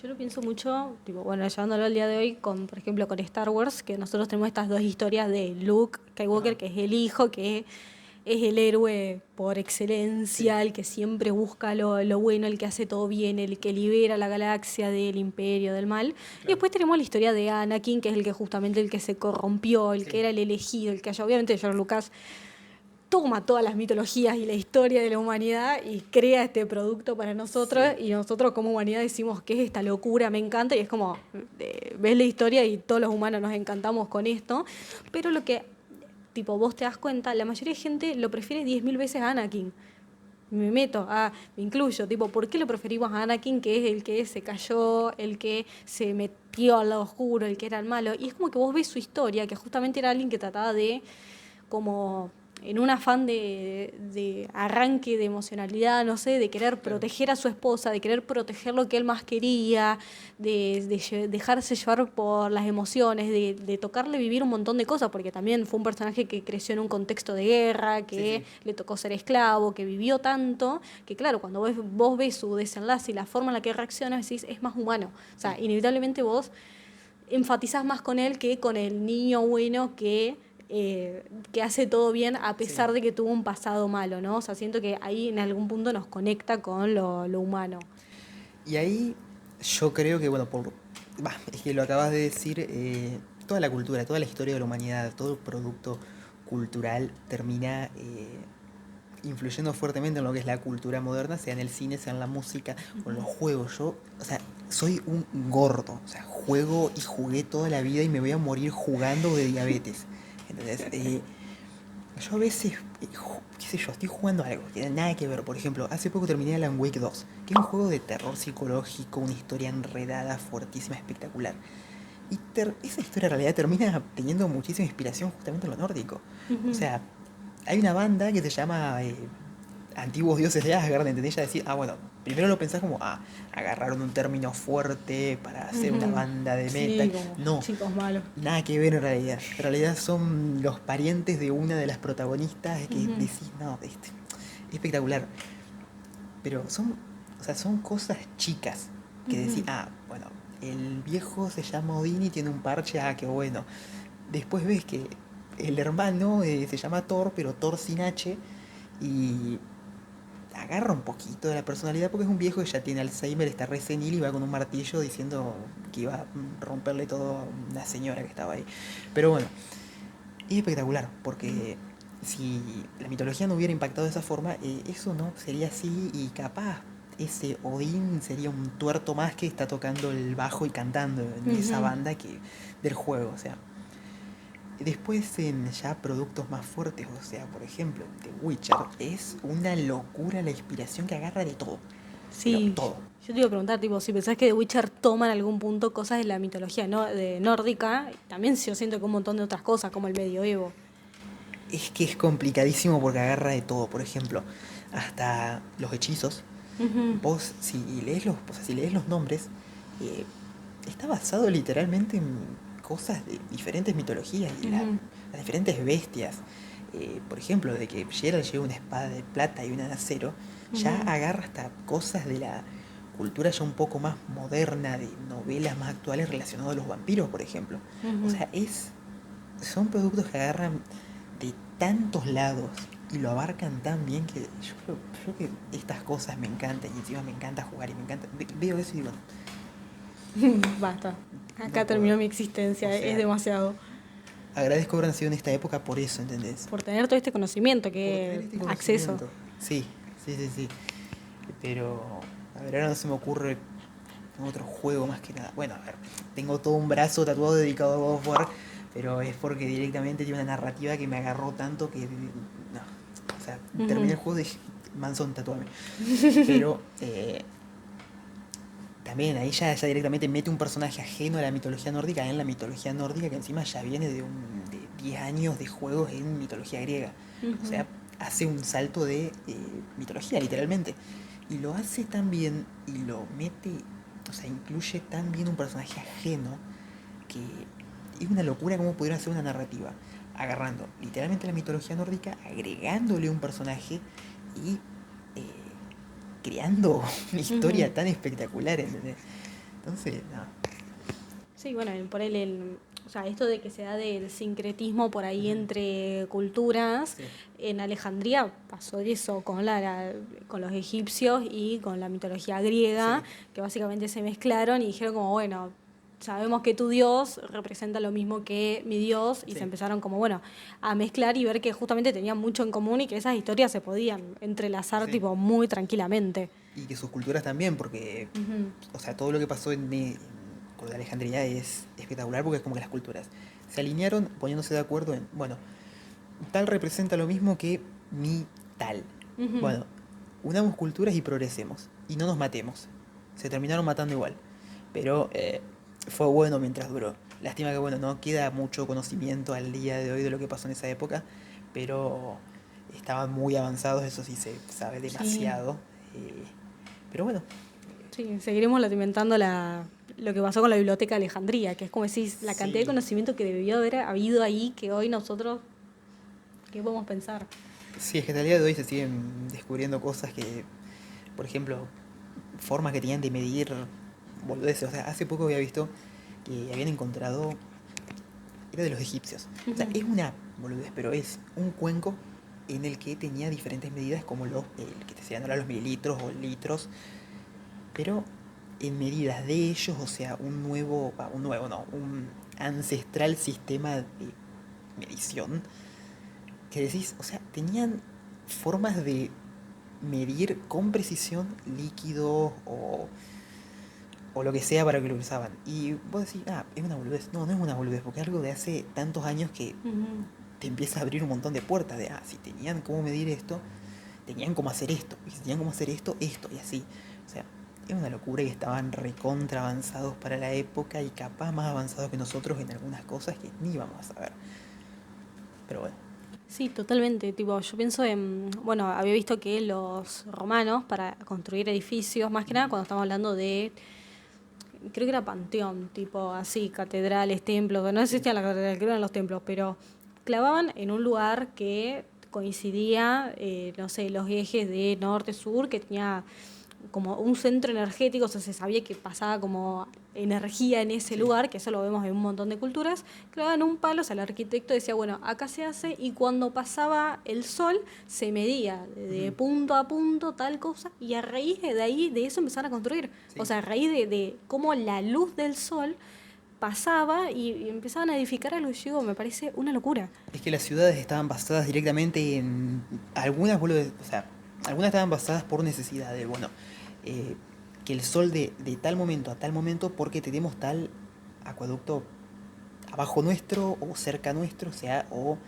Yo lo pienso mucho, tipo, bueno, llevándolo al día de hoy con, por ejemplo, con Star Wars, que nosotros tenemos estas dos historias de Luke Skywalker, Ajá. que es el hijo, que es el héroe por Sí. excelencia, el que siempre busca lo bueno, el que hace todo bien, el que libera la galaxia del imperio, del mal. Y Claro. después tenemos la historia de Anakin, que es el que justamente el que se corrompió, el que Sí. era el elegido, el que haya, obviamente George Lucas toma todas las mitologías y la historia de la humanidad y crea este producto para nosotros Sí. y nosotros como humanidad decimos qué es esta locura, me encanta y es como ves la historia y todos los humanos nos encantamos con esto, pero lo que tipo vos te das cuenta, la mayoría de gente lo prefiere 10.000 veces a Anakin. Me incluyo, tipo, ¿por qué lo preferimos a Anakin, que es el que se cayó, el que se metió al lado oscuro, el que era el malo? Y es como que vos ves su historia, que justamente era alguien que trataba de como en un afán de arranque de emocionalidad, no sé, de querer Claro. proteger a su esposa, de querer proteger lo que él más quería, dejarse llevar por las emociones, de tocarle vivir un montón de cosas, porque también fue un personaje que creció en un contexto de guerra, Sí, que sí. le tocó ser esclavo, que vivió tanto, que claro, cuando vos ves su desenlace y la forma en la que reacciona, decís, es más humano. O sea, Sí. inevitablemente vos enfatizás más con él que con el niño bueno que hace todo bien a Sí. pesar de que tuvo un pasado malo, ¿no? O sea, siento que ahí en algún punto nos conecta con lo humano. Y ahí yo creo que, bueno, es que lo acabas de decir, toda la cultura, toda la historia de la humanidad, todo producto cultural termina influyendo fuertemente en lo que es la cultura moderna, sea en el cine, sea en la música o en los juegos. Yo, o sea, soy un gordo, o sea, juego y jugué toda la vida y me voy a morir jugando de diabetes. ¿Entendés? Yo a veces, qué sé yo, estoy jugando algo que nada que ver. Por ejemplo, hace poco terminé Alan Wake 2, que es un juego de terror psicológico, una historia enredada, fuertísima, espectacular. Y esa historia en realidad termina teniendo muchísima inspiración justamente en lo nórdico. O Ujú. sea, hay una banda que se llama Antiguos Dioses de Asgard, ¿entendés? Ya decir, bueno, primero lo pensás como, agarraron un término fuerte para hacer una Ujú. banda de Sí, metal. como No, chicos malos. nada que ver en realidad. En realidad son los parientes de una de las protagonistas que Ujú. decís, no, espectacular. Pero son, o sea, son cosas chicas que decís, Ujú. bueno, el viejo se llama Odín y tiene un parche, qué bueno. Después ves que el hermano se llama Thor, pero Thor sin H, y agarra un poquito de la personalidad porque es un viejo que ya tiene Alzheimer, está re senil y va con un martillo diciendo que iba a romperle todo a una señora que estaba ahí. Pero bueno, es espectacular porque si la mitología no hubiera impactado de esa forma, eso no sería así y capaz ese Odín sería un tuerto más que está tocando el bajo y cantando en esa Ujú. banda que del juego, o sea. Después en ya productos más fuertes, o sea, por ejemplo, The Witcher es una locura la inspiración que agarra de todo, pero Sí, todo. yo te iba a preguntar, tipo, si pensás que The Witcher toma en algún punto cosas de la mitología de nórdica, también yo siento que un montón de otras cosas, como el medioevo. Es que es complicadísimo porque agarra de todo, por ejemplo, hasta los hechizos. Ujú. Vos, si lees los nombres, está basado literalmente en cosas de diferentes mitologías y Ujú. las diferentes bestias. Por ejemplo, de que Geralt lleva una espada de plata y una de acero, ya Ujú. agarra hasta cosas de la cultura ya un poco más moderna, de novelas más actuales relacionadas a los vampiros, por ejemplo. O Ujú. sea, son productos que agarran de tantos lados y lo abarcan tan bien que yo creo que estas cosas me encantan y encima me encanta jugar y me encanta. Veo eso y digo, Basta. no Acá puedo. terminó mi O existencia, es sea, demasiado. agradezco haber nacido en esta época por eso, ¿entendés? Por tener todo este conocimiento, Por tener que este acceso. conocimiento. Sí, sí, sí, sí. Pero, a ver, ahora no se me ocurre otro juego más que nada. Bueno, a ver, tengo todo un brazo tatuado dedicado a God of War, pero es porque directamente tiene una narrativa que me agarró tanto que. No. O sea, terminé Ujú. el juego y dije, Manson, tatuame. Pero también ahí ya directamente mete un personaje ajeno a la mitología nórdica en la mitología nórdica que encima ya viene de 10 años de juegos en mitología griega. O Ujú. sea, hace un salto de mitología literalmente. Y lo hace tan bien y lo mete, o sea, incluye tan bien un personaje ajeno que es una locura cómo pudieron hacer una narrativa. Agarrando literalmente la mitología nórdica, agregándole un personaje y eh, creando una Ujú. historia tan espectacular, ¿entendés? Entonces, no. Sí, bueno, por o sea, esto de que se da del sincretismo por ahí entre culturas, Sí, en Alejandría pasó eso con con los egipcios y con la mitología griega, sí, que básicamente se mezclaron y dijeron como, bueno, sabemos que tu dios representa lo mismo que mi dios, y se sí. empezaron como, bueno, a mezclar y ver que justamente tenían mucho en común y que esas historias se podían entrelazar Sí. tipo muy tranquilamente. Y que sus culturas también, porque, Ujú. o sea, todo lo que pasó con la Alejandría es espectacular porque es como que las culturas se alinearon poniéndose de acuerdo en, bueno, tal representa lo mismo que mi tal. Ujú. Bueno, unamos culturas y progresemos. Y no nos matemos. Se terminaron matando igual. Pero fue bueno mientras duró. Lástima que, bueno, no queda mucho conocimiento al día de hoy de lo que pasó en esa época. Pero estaban muy avanzados, eso sí se sabe Sí. demasiado. eh, pero bueno, Sí, seguiremos alimentando lo que pasó con la Biblioteca de Alejandría, que es como decís, la cantidad de sí. conocimiento que debió haber habido ahí, que hoy nosotros, ¿qué podemos pensar? Sí, es que hasta el día de hoy se siguen descubriendo cosas que, por ejemplo, formas que tenían de medir boludeces. O sea, hace poco había visto que habían encontrado, era de los egipcios. O sea, Ujú. es una boludez, pero es un cuenco en el que tenía diferentes medidas como el que te decían ahora los mililitros o litros, pero en medidas de ellos, o sea, un nuevo no, un ancestral sistema de medición que decís, o sea, tenían formas de medir con precisión líquidos o lo que sea para que lo usaban. Y vos decís, es una boludez. No, no es una boludez, porque es algo de hace tantos años que Ujú. te empieza a abrir un montón de puertas de, si tenían cómo medir esto, tenían cómo hacer esto. Y si tenían cómo hacer esto, esto, y así. O sea, es una locura y estaban recontra avanzados para la época y capaz más avanzados que nosotros en algunas cosas que ni íbamos a saber. Pero bueno, Sí, totalmente. Tipo, yo pienso en, bueno, había visto que los romanos para construir edificios, más que nada cuando estamos hablando de, creo que era panteón, tipo así, catedrales, templos, que no sí. existían las catedrales, creo que eran los templos, pero clavaban en un lugar que coincidía, no sé, los ejes de norte-sur, que tenía como un centro energético, o sea, se sabía que pasaba como energía en ese Sí. lugar, que eso lo vemos en un montón de culturas, clavaban un palo, o sea, el arquitecto decía, bueno, acá se hace, y cuando pasaba el sol, se medía de Ujú. punto a punto tal cosa, y a raíz de ahí, de eso empezaron a construir. O Sí. sea, a raíz de cómo la luz del sol pasaba y empezaban a edificar algo, y yo digo, me parece una locura. Es que las ciudades estaban basadas directamente en algunas, o sea, algunas estaban basadas por necesidad de, bueno, eh, que el sol de tal momento a tal momento porque tenemos tal acueducto abajo nuestro o cerca nuestro, o sea, o,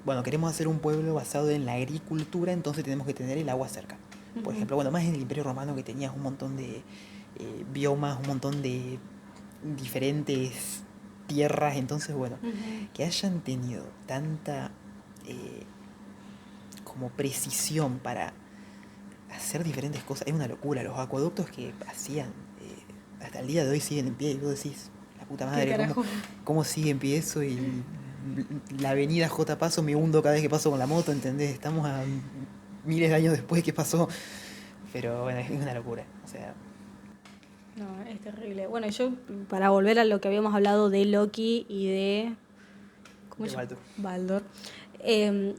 bueno, queremos hacer un pueblo basado en la agricultura, entonces tenemos que tener el agua cerca. Por Ujú. ejemplo, bueno, más en el Imperio Romano que tenías un montón de biomas, un montón de diferentes tierras, entonces, bueno, Ujú. que hayan tenido tanta eh, como precisión para hacer diferentes cosas, es una locura. Los acueductos que hacían hasta el día de hoy siguen en pie y vos decís, la puta ¿Qué madre, carajo? cómo sigue empiezo y la avenida J Paso me hundo cada vez que paso con la moto, ¿entendés? Estamos a miles de años después que pasó, pero bueno, es una locura, o sea, No, es terrible. Bueno, yo, para volver a lo que habíamos hablado de Loki y de... ¿Cómo de se llama? Baldur. Baldor.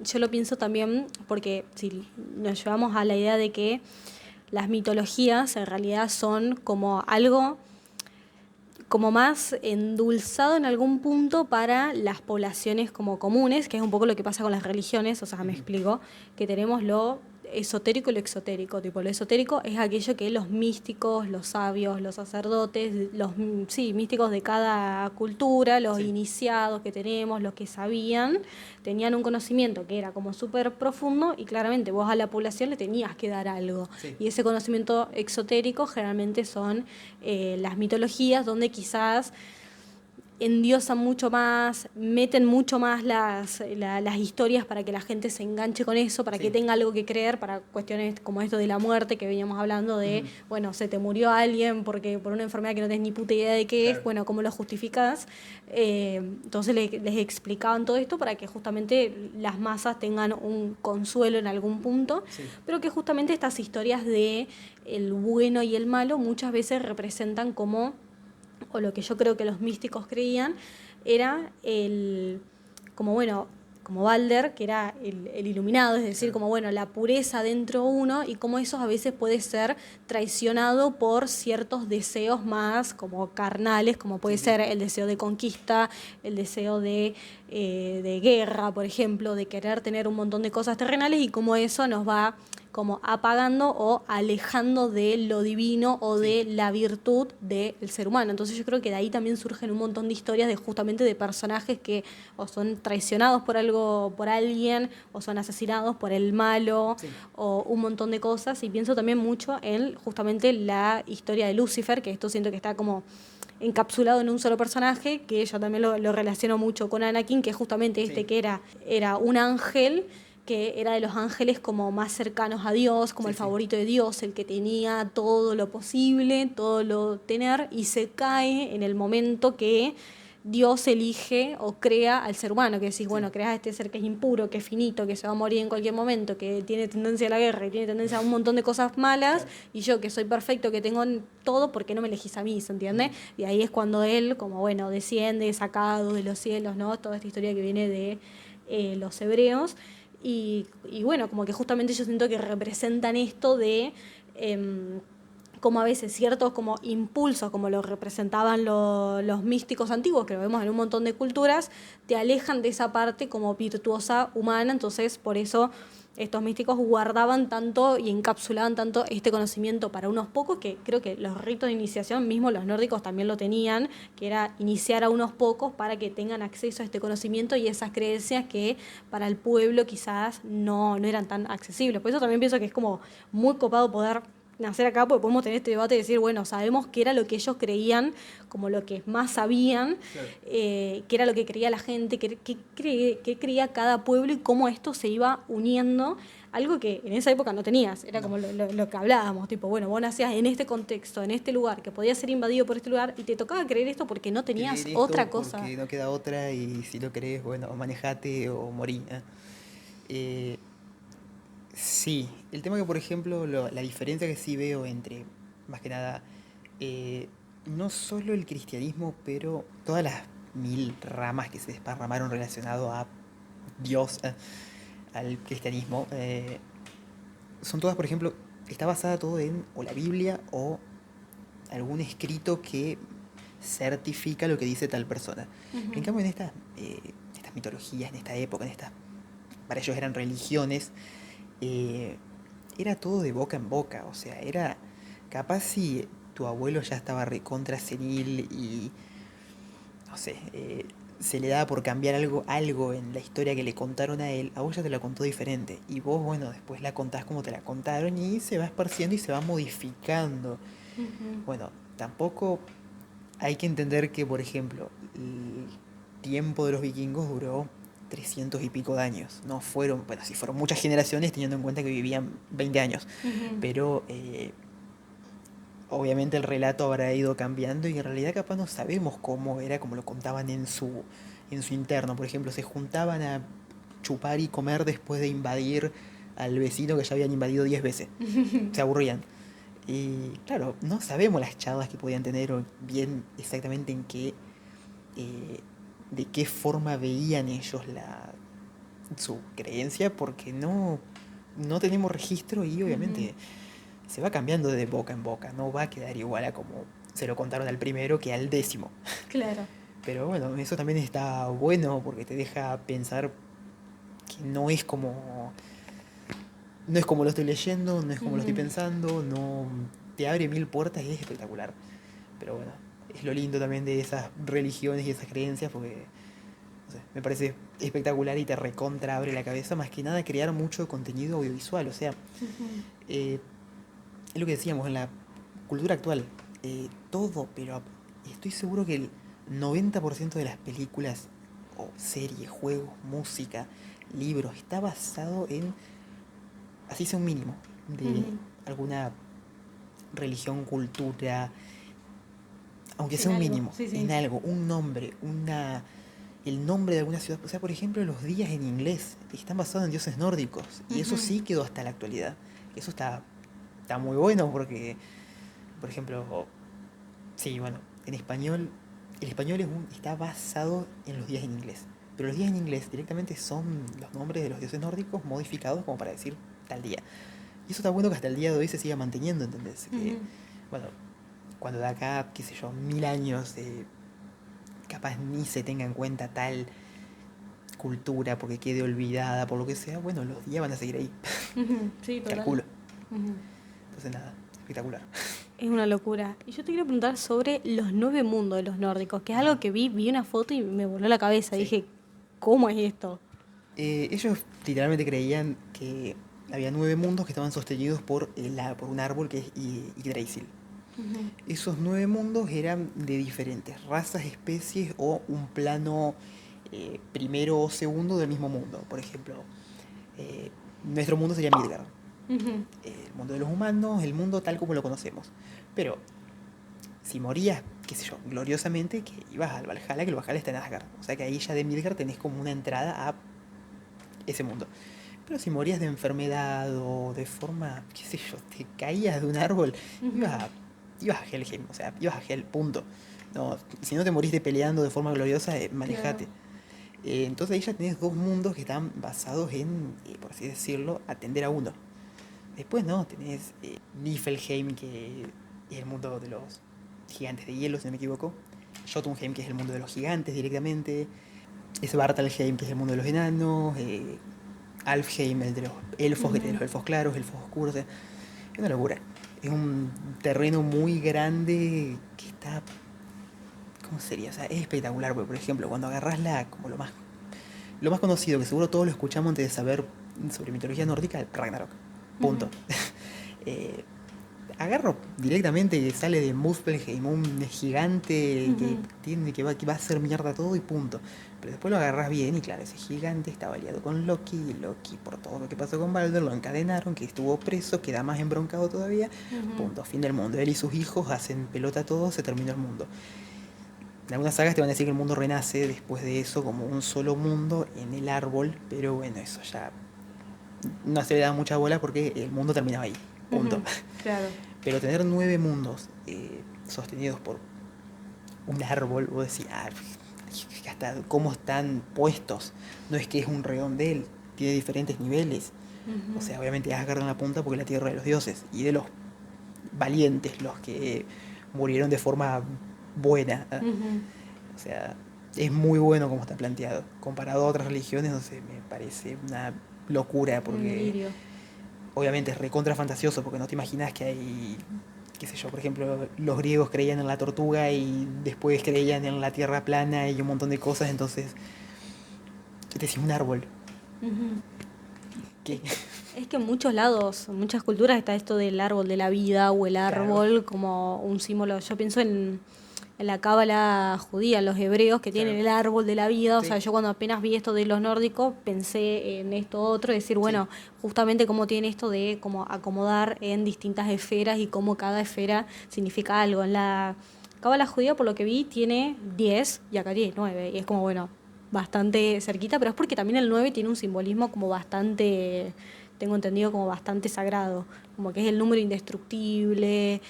Yo lo pienso también porque si nos llevamos a la idea de que las mitologías en realidad son como algo como más endulzado en algún punto para las poblaciones como comunes, que es un poco lo que pasa con las religiones, o sea, me explico, que tenemos lo esotérico y lo exotérico. Tipo, lo esotérico es aquello que los místicos, los sabios, los sacerdotes, los sí, místicos de cada cultura, los Sí. iniciados que tenemos, los que sabían, tenían un conocimiento que era como súper profundo y claramente vos a la población le tenías que dar algo. Sí. Y ese conocimiento exotérico generalmente son las mitologías donde quizás endiosan mucho más, meten mucho más las historias para que la gente se enganche con eso, para que Sí. tenga algo que creer, para cuestiones como esto de la muerte que veníamos hablando de, bueno, se te murió alguien porque por una enfermedad que no tenés ni puta idea de qué es, Claro. bueno, ¿cómo lo justificás? Entonces les explicaban todo esto para que justamente las masas tengan un consuelo en algún punto, Sí. pero que justamente estas historias de el bueno y el malo muchas veces representan como, o lo que yo creo que los místicos creían, era como bueno, como Balder, que era el iluminado, es decir, como bueno, la pureza dentro uno y cómo eso a veces puede ser traicionado por ciertos deseos más como carnales, como puede Sí, sí. ser el deseo de conquista, el deseo de guerra, por ejemplo, de querer tener un montón de cosas terrenales y cómo eso nos va como apagando o alejando de lo divino o Sí. de la virtud del ser humano. Entonces yo creo que de ahí también surgen un montón de historias de justamente de personajes que o son traicionados por algo, por alguien, o son asesinados por el malo, Sí. o un montón de cosas. Y pienso también mucho en justamente la historia de Lucifer, que esto siento que está como encapsulado en un solo personaje, que yo también lo relaciono mucho con Anakin, que es justamente este Sí. que era un ángel, que era de los ángeles como más cercanos a Dios, como Sí, el sí. favorito de Dios, el que tenía todo lo posible, todo lo tener, y se cae en el momento que Dios elige o crea al ser humano, que decís, bueno, Sí. creas a este ser que es impuro, que es finito, que se va a morir en cualquier momento, que tiene tendencia a la guerra, que tiene tendencia a un montón de cosas malas, Claro. y yo que soy perfecto, que tengo todo, ¿por qué no me elegís a mí? ¿Se entiende? Y ahí es cuando él, como bueno, desciende, sacado de los cielos, ¿no? Toda esta historia que viene de los hebreos. Y bueno, como que justamente yo siento que representan esto de como a veces ciertos como impulsos, como lo representaban los místicos antiguos, que lo vemos en un montón de culturas, te alejan de esa parte como virtuosa humana, entonces por eso estos místicos guardaban tanto y encapsulaban tanto este conocimiento para unos pocos, que creo que los ritos de iniciación, mismo los nórdicos también lo tenían, que era iniciar a unos pocos para que tengan acceso a este conocimiento y esas creencias que para el pueblo quizás no eran tan accesibles. Por eso también pienso que es como muy copado poder nacer acá, porque podemos tener este debate y decir, bueno, sabemos qué era lo que ellos creían, como lo que más sabían, Claro. qué era lo que creía la gente, qué creía cada pueblo y cómo esto se iba uniendo, algo que en esa época no tenías, era No. como lo que hablábamos, tipo, bueno, vos nacías en este contexto, en este lugar, que podía ser invadido por este lugar, y te tocaba creer esto porque no tenías Creer otra esto cosa. porque no queda otra y si lo crees, bueno, manejate o morí. Eh, sí, el tema que, por ejemplo, la diferencia que sí veo entre, más que nada, eh, no solo el cristianismo, pero todas las mil ramas que se desparramaron relacionado a Dios, al cristianismo, son todas, por ejemplo, está basada todo en o la Biblia o algún escrito que certifica lo que dice tal persona. En Ujú. cambio, en estas mitologías, en esta época, para ellos eran religiones, eh, era todo de boca en boca, o sea, era capaz si tu abuelo ya estaba recontra senil y, no sé, se le daba por cambiar algo en la historia que le contaron a vos ya te la contó diferente. Y vos, bueno, después la contás como te la contaron y se va esparciendo y se va modificando. Ujú. Bueno, tampoco hay que entender que, por ejemplo, el tiempo de los vikingos duró 300 y pico de años. No fueron, bueno, sí fueron muchas generaciones teniendo en cuenta que vivían 20 años. Ujú. Pero obviamente el relato habrá ido cambiando y en realidad capaz no sabemos cómo era, como lo contaban en su interno. Por ejemplo, se juntaban a chupar y comer después de invadir al vecino que ya habían invadido 10 veces. Se aburrían. Y claro, no sabemos las charlas que podían tener o bien exactamente en qué, eh, de qué forma veían ellos su creencia, porque no tenemos registro y Ujú. obviamente se va cambiando de boca en boca, no va a quedar igual a como se lo contaron al primero que al 10º. Claro. Pero bueno, eso también está bueno porque te deja pensar que no es como lo estoy leyendo, no es como lo estoy Ujú. pensando, no te abre mil puertas y es espectacular. Pero bueno, es lo lindo también de esas religiones y esas creencias porque no sé, me parece espectacular y te recontra abre la cabeza, más que nada crear mucho contenido audiovisual, o sea, Ujú. eh, es lo que decíamos en la cultura actual, todo, pero estoy seguro que el 90% de las películas o series, juegos, música, libros, está basado en, así sea un mínimo, de Ujú. alguna religión, cultura, aunque sea En un algo, mínimo, sí, en sí. algo, un nombre, el nombre de alguna ciudad. O sea, por ejemplo, los días en inglés están basados en dioses nórdicos. Y eso Ujú. sí quedó hasta la actualidad. Eso está muy bueno porque, por ejemplo, sí, bueno, en español, el español está basado en los días en inglés. Pero los días en inglés directamente son los nombres de los dioses nórdicos modificados como para decir tal día. Y eso está bueno que hasta el día de hoy se siga manteniendo, ¿entendés? Que, Ujú. bueno, cuando de acá, qué sé yo, 1000 años, capaz ni se tenga en cuenta tal cultura porque quede olvidada, por lo que sea, bueno, los días van a seguir ahí, Ujú. Sí, total. calculo. Ujú. Entonces nada, espectacular. Es una locura. Y yo te quiero preguntar sobre los 9 mundos de los nórdicos, que es algo Ajá, que vi una foto y me voló la cabeza. sí. Dije, ¿cómo es esto? Ellos literalmente creían que había 9 mundos que estaban sostenidos por un árbol que es Yggdrasil. Ujú. Esos 9 mundos eran de diferentes razas, especies o un plano primero o segundo del mismo mundo. Por ejemplo, eh, nuestro mundo sería Midgard, Ujú. el mundo de los humanos, el mundo tal como lo conocemos. Pero si morías, qué sé yo, gloriosamente, que ibas al Valhalla, que el Valhalla está en Asgard. O sea que ahí ya de Midgard tenés como una entrada a ese mundo. Pero si morías de enfermedad o de forma, qué sé yo, te caías de un árbol, ibas Ujú. a, ibas a Helheim, o sea, ibas a Hel, punto. No, si no te moriste peleando de forma gloriosa, Claro. manejate. Entonces ahí ya tenés 2 mundos que están basados en, por así decirlo, atender a uno. Después no, tenés Niflheim, que es el mundo de los gigantes de hielo, si no me equivoco. Jotunheim, que es el mundo de los gigantes directamente. Svartalheim, que es el mundo de los enanos. Alfheim, el de los elfos, que tiene Ujú. los elfos claros, elfos oscuros. Es una locura. Es un terreno muy grande que está. ¿Cómo sería? O sea, es espectacular, porque por ejemplo, cuando agarras como lo más conocido, que seguro todos lo escuchamos antes de saber sobre mitología nórdica, Ragnarok. Punto. Ujú. Eh, Agarro directamente que sale de Muspelheim, un gigante Ujú. que va a hacer mierda todo y punto. Pero después lo agarras bien y claro, ese gigante estaba aliado con Loki y Loki por todo lo que pasó con Balder lo encadenaron, que estuvo preso, queda más embroncado todavía, Ujú. punto, fin del mundo. Él y sus hijos hacen pelota todo, se terminó el mundo. En algunas sagas te van a decir que el mundo renace después de eso como un solo mundo en el árbol, pero bueno, eso ya no se le da mucha bola porque el mundo terminaba ahí, punto. Ujú. Claro. Pero tener 9 mundos sostenidos por un árbol, vos decís, hasta cómo están puestos. No es que es un redondel, tiene diferentes niveles. O Ujú. sea, obviamente Asgard en la punta porque es la tierra de los dioses y de los valientes, los que murieron de forma buena. Ujú. O sea, es muy bueno como está planteado. Comparado a otras religiones, no sé, me parece una locura Un porque delirio. obviamente es recontra fantasioso porque no te imaginas que hay, qué sé yo, por ejemplo, los griegos creían en la tortuga y después creían en la tierra plana y un montón de cosas, entonces te decís un árbol. Ujú. ¿Qué? Es que en muchos lados, en muchas culturas está esto del árbol de la vida o el Claro. árbol como un símbolo. Yo pienso en la cábala judía, los hebreos que tienen Claro. el árbol de la vida. O Sí. sea, yo cuando apenas vi esto de los nórdicos pensé en esto otro, decir, bueno, Sí. justamente cómo tiene esto de como acomodar en distintas esferas y cómo cada esfera significa algo. En la cábala judía, por lo que vi, tiene 10 y acá tiene 9. Y es como, bueno, bastante cerquita, pero es porque también el 9 tiene un simbolismo como bastante, tengo entendido, como bastante sagrado, como que es el número indestructible.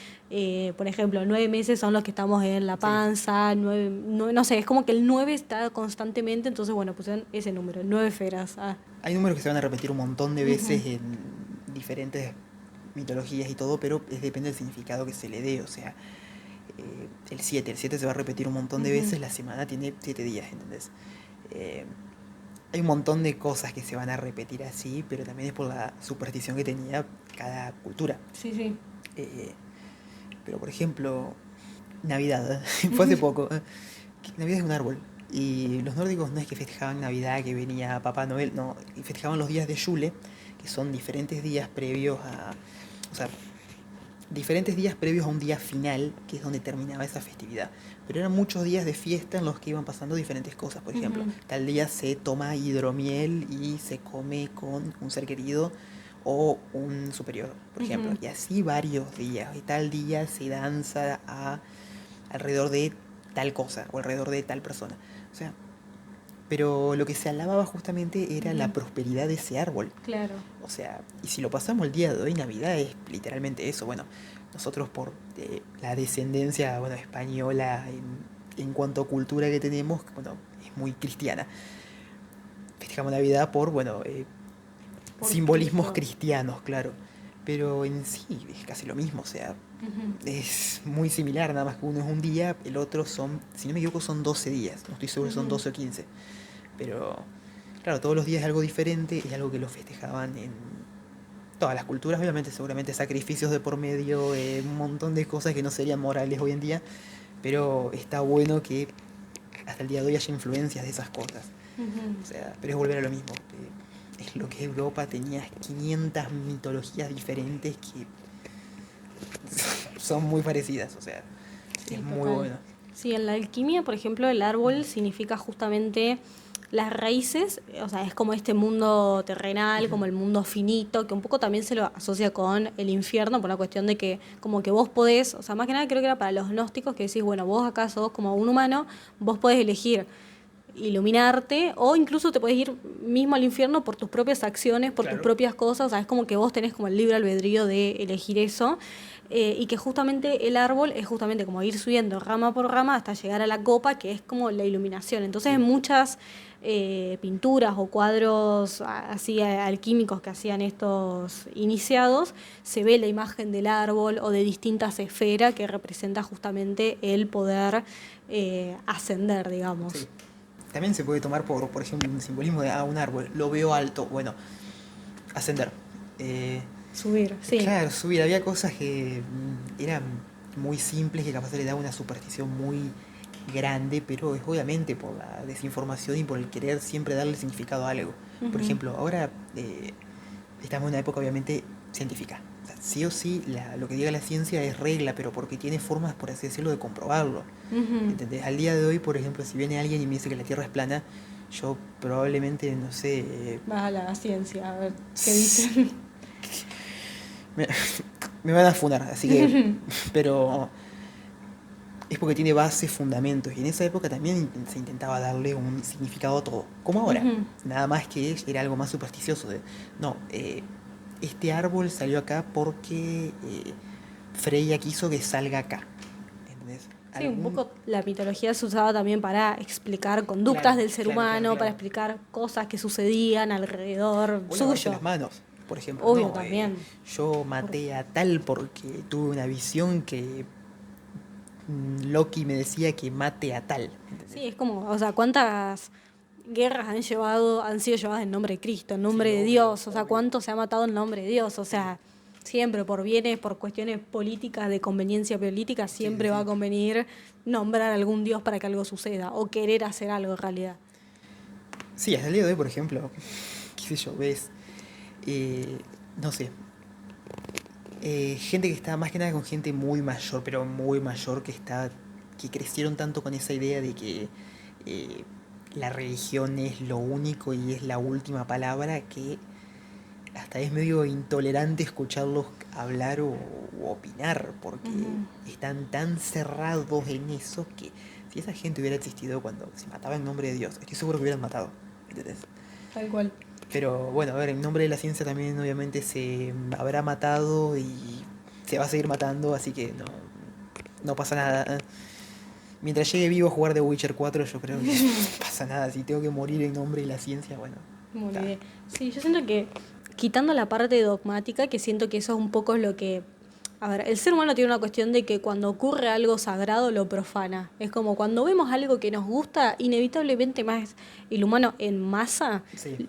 Por ejemplo, 9 meses son los que estamos en la Sí. panza, no sé, es como que el 9 está constantemente, entonces bueno, pusieron ese número, 9 esferas. Ah. Hay números que se van a repetir un montón de Ujú, veces en diferentes mitologías y todo, pero depende del significado que se le dé. O sea, el siete se va a repetir un montón de ujú. veces, la semana tiene 7 días, ¿entendés? Eh, Hay un montón de cosas que se van a repetir así, pero también es por la superstición que tenía cada cultura. Sí, sí. Eh, pero por ejemplo, Navidad, fue hace poco. Navidad es un árbol. Y los nórdicos no es que festejaban Navidad, que venía Papá Noel, no, y festejaban los días de Yule, que son diferentes días previos a. O sea, diferentes días previos a un día final, que es donde terminaba esa festividad. Pero eran muchos días de fiesta en los que iban pasando diferentes cosas. Por ejemplo, Ujú, tal día se toma hidromiel y se come con un ser querido o un superior, por ejemplo. ujú, Y así varios días. Y tal día se danza alrededor de tal cosa o alrededor de tal persona. O sea, pero lo que se alababa justamente era la ujú. prosperidad de ese árbol. Claro. O sea, y si lo pasamos el día de hoy, Navidad es literalmente eso. Bueno, nosotros por la descendencia, bueno, española en cuanto a cultura que tenemos, bueno, es muy cristiana. Festejamos Navidad por, bueno, Por simbolismos Cristo. cristianos, claro. Pero en sí es casi lo mismo, o sea, Ujú, es muy similar, nada más que uno es un día, el otro son, si no me equivoco, son 12 días. No estoy seguro si son ujú. 12 o 15. Pero, claro, todos los días es algo diferente, es algo que lo festejaban en todas las culturas, obviamente, seguramente sacrificios de por medio, un montón de cosas que no serían morales hoy en día, pero está bueno que hasta el día de hoy haya influencias de esas cosas. Ujú. O sea, pero es volver a lo mismo. Es lo que Europa tenía 500 mitologías diferentes que son muy parecidas, o sea, es Sí, muy total. bueno. Sí, en la alquimia, por ejemplo, el árbol significa justamente las raíces, o sea, es como este mundo terrenal, Ujú. como el mundo finito, que un poco también se lo asocia con el infierno, por una cuestión de que como que vos podés, o sea, más que nada creo que era para los gnósticos que decís, bueno, vos acá sos como un humano, vos podés elegir iluminarte o incluso te puedes ir mismo al infierno por tus propias acciones, por tus Claro. propias cosas, o sea, es como que vos tenés como el libre albedrío de elegir eso y que justamente el árbol es justamente como ir subiendo rama por rama hasta llegar a la copa, que es como la iluminación. Entonces en Sí. muchas pinturas o cuadros así alquímicos que hacían estos iniciados, se ve la imagen del árbol o de distintas esferas que representa justamente el poder ascender, digamos. Sí. También se puede tomar por ejemplo, un simbolismo de un árbol. Lo veo alto. Bueno, ascender. Eh, Subir, sí. claro, subir. Había cosas que eran muy simples que capaz le daba una superstición muy grande, pero es obviamente por la desinformación y por el querer siempre darle significado a algo. Por Ujú, ejemplo, ahora estamos en una época obviamente científica. O sea, sí o sí, lo que diga la ciencia es regla, pero porque tiene formas, por así decirlo, de comprobarlo. ujú. ¿Entendés? Al día de hoy, por ejemplo, si viene alguien y me dice que la Tierra es plana, yo probablemente, no sé, Vas a la ciencia, a ver qué dicen. me, me van a funar, así que, pero es porque tiene bases, fundamentos, y en esa época también se intentaba darle un significado a todo, como ahora, Ujú. nada más que era algo más supersticioso, no, este árbol salió acá porque Freya quiso que salga acá, ¿entendés? Sí, un Algún... poco la mitología se usaba también para explicar conductas Claro, del ser claro, claro, humano, para claro. explicar cosas que sucedían alrededor O lavarse suyo. las manos, por ejemplo, Obvio no, también. yo Por- maté a tal porque tuve una visión que Loki me decía que mate a tal, ¿entendés? Sí, es como, o sea, cuántas guerras han sido llevadas en nombre de Cristo, en nombre Sí, de obvio, Dios, o sea, obvio. cuánto se ha matado en nombre de Dios, o Sí, sea, siempre por bienes, por cuestiones políticas, de conveniencia política, sí, sí, siempre va a sí. convenir nombrar a algún Dios para que algo suceda, o querer hacer algo en realidad. Sí, hasta el día de hoy, por ejemplo, qué sé yo, ves, eh, no sé, gente que está más que nada con gente muy mayor, pero muy mayor, que está que crecieron tanto con esa idea de que la religión es lo único y es la última palabra, que hasta es medio intolerante escucharlos hablar o opinar, porque están tan cerrados en eso que si esa gente hubiera existido cuando se mataba en nombre de Dios, estoy seguro que hubieran matado, ¿entendés? Tal cual. Pero bueno, a ver, en nombre de la ciencia también obviamente se habrá matado y se va a seguir matando, así que no pasa nada. Mientras llegue vivo a jugar The Witcher 4, yo creo que no pasa nada. Si tengo que morir en nombre de la ciencia, bueno. Muy bien. Sí, yo siento que, quitando la parte dogmática, que siento que eso es un poco lo que... A ver, el ser humano tiene una cuestión de que cuando ocurre algo sagrado lo profana. Es como cuando vemos algo que nos gusta, inevitablemente más el humano en masa Sí.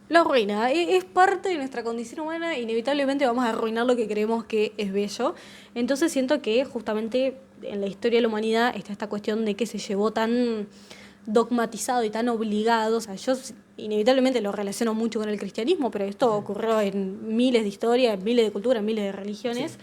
lo arruina. Es parte de nuestra condición humana, inevitablemente vamos a arruinar lo que creemos que es bello. Entonces siento que justamente en la historia de la humanidad está esta cuestión de que se llevó tan dogmatizado y tan obligado. O sea, yo inevitablemente lo relaciono mucho con el cristianismo, pero esto ocurrió en miles de historias, en miles de culturas, en miles de religiones. Sí.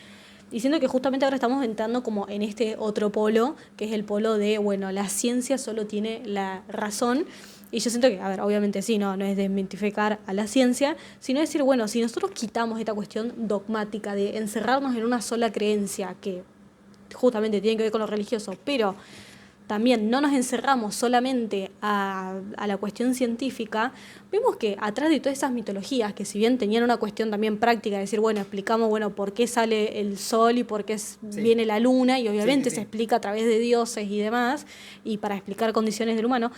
Y siento que justamente ahora estamos entrando como en este otro polo, que es el polo de, bueno, la ciencia solo tiene la razón. Y yo siento que, a ver, obviamente sí, no es desmitificar a la ciencia, sino decir, bueno, si nosotros quitamos esta cuestión dogmática de encerrarnos en una sola creencia que justamente tiene que ver con lo religioso, pero también no nos encerramos solamente a la cuestión científica, vemos que atrás de todas esas mitologías, que si bien tenían una cuestión también práctica, de decir, bueno, explicamos, bueno, por qué sale el sol y por qué viene la luna, y obviamente se explica a través de dioses y demás, y para explicar condiciones del humano,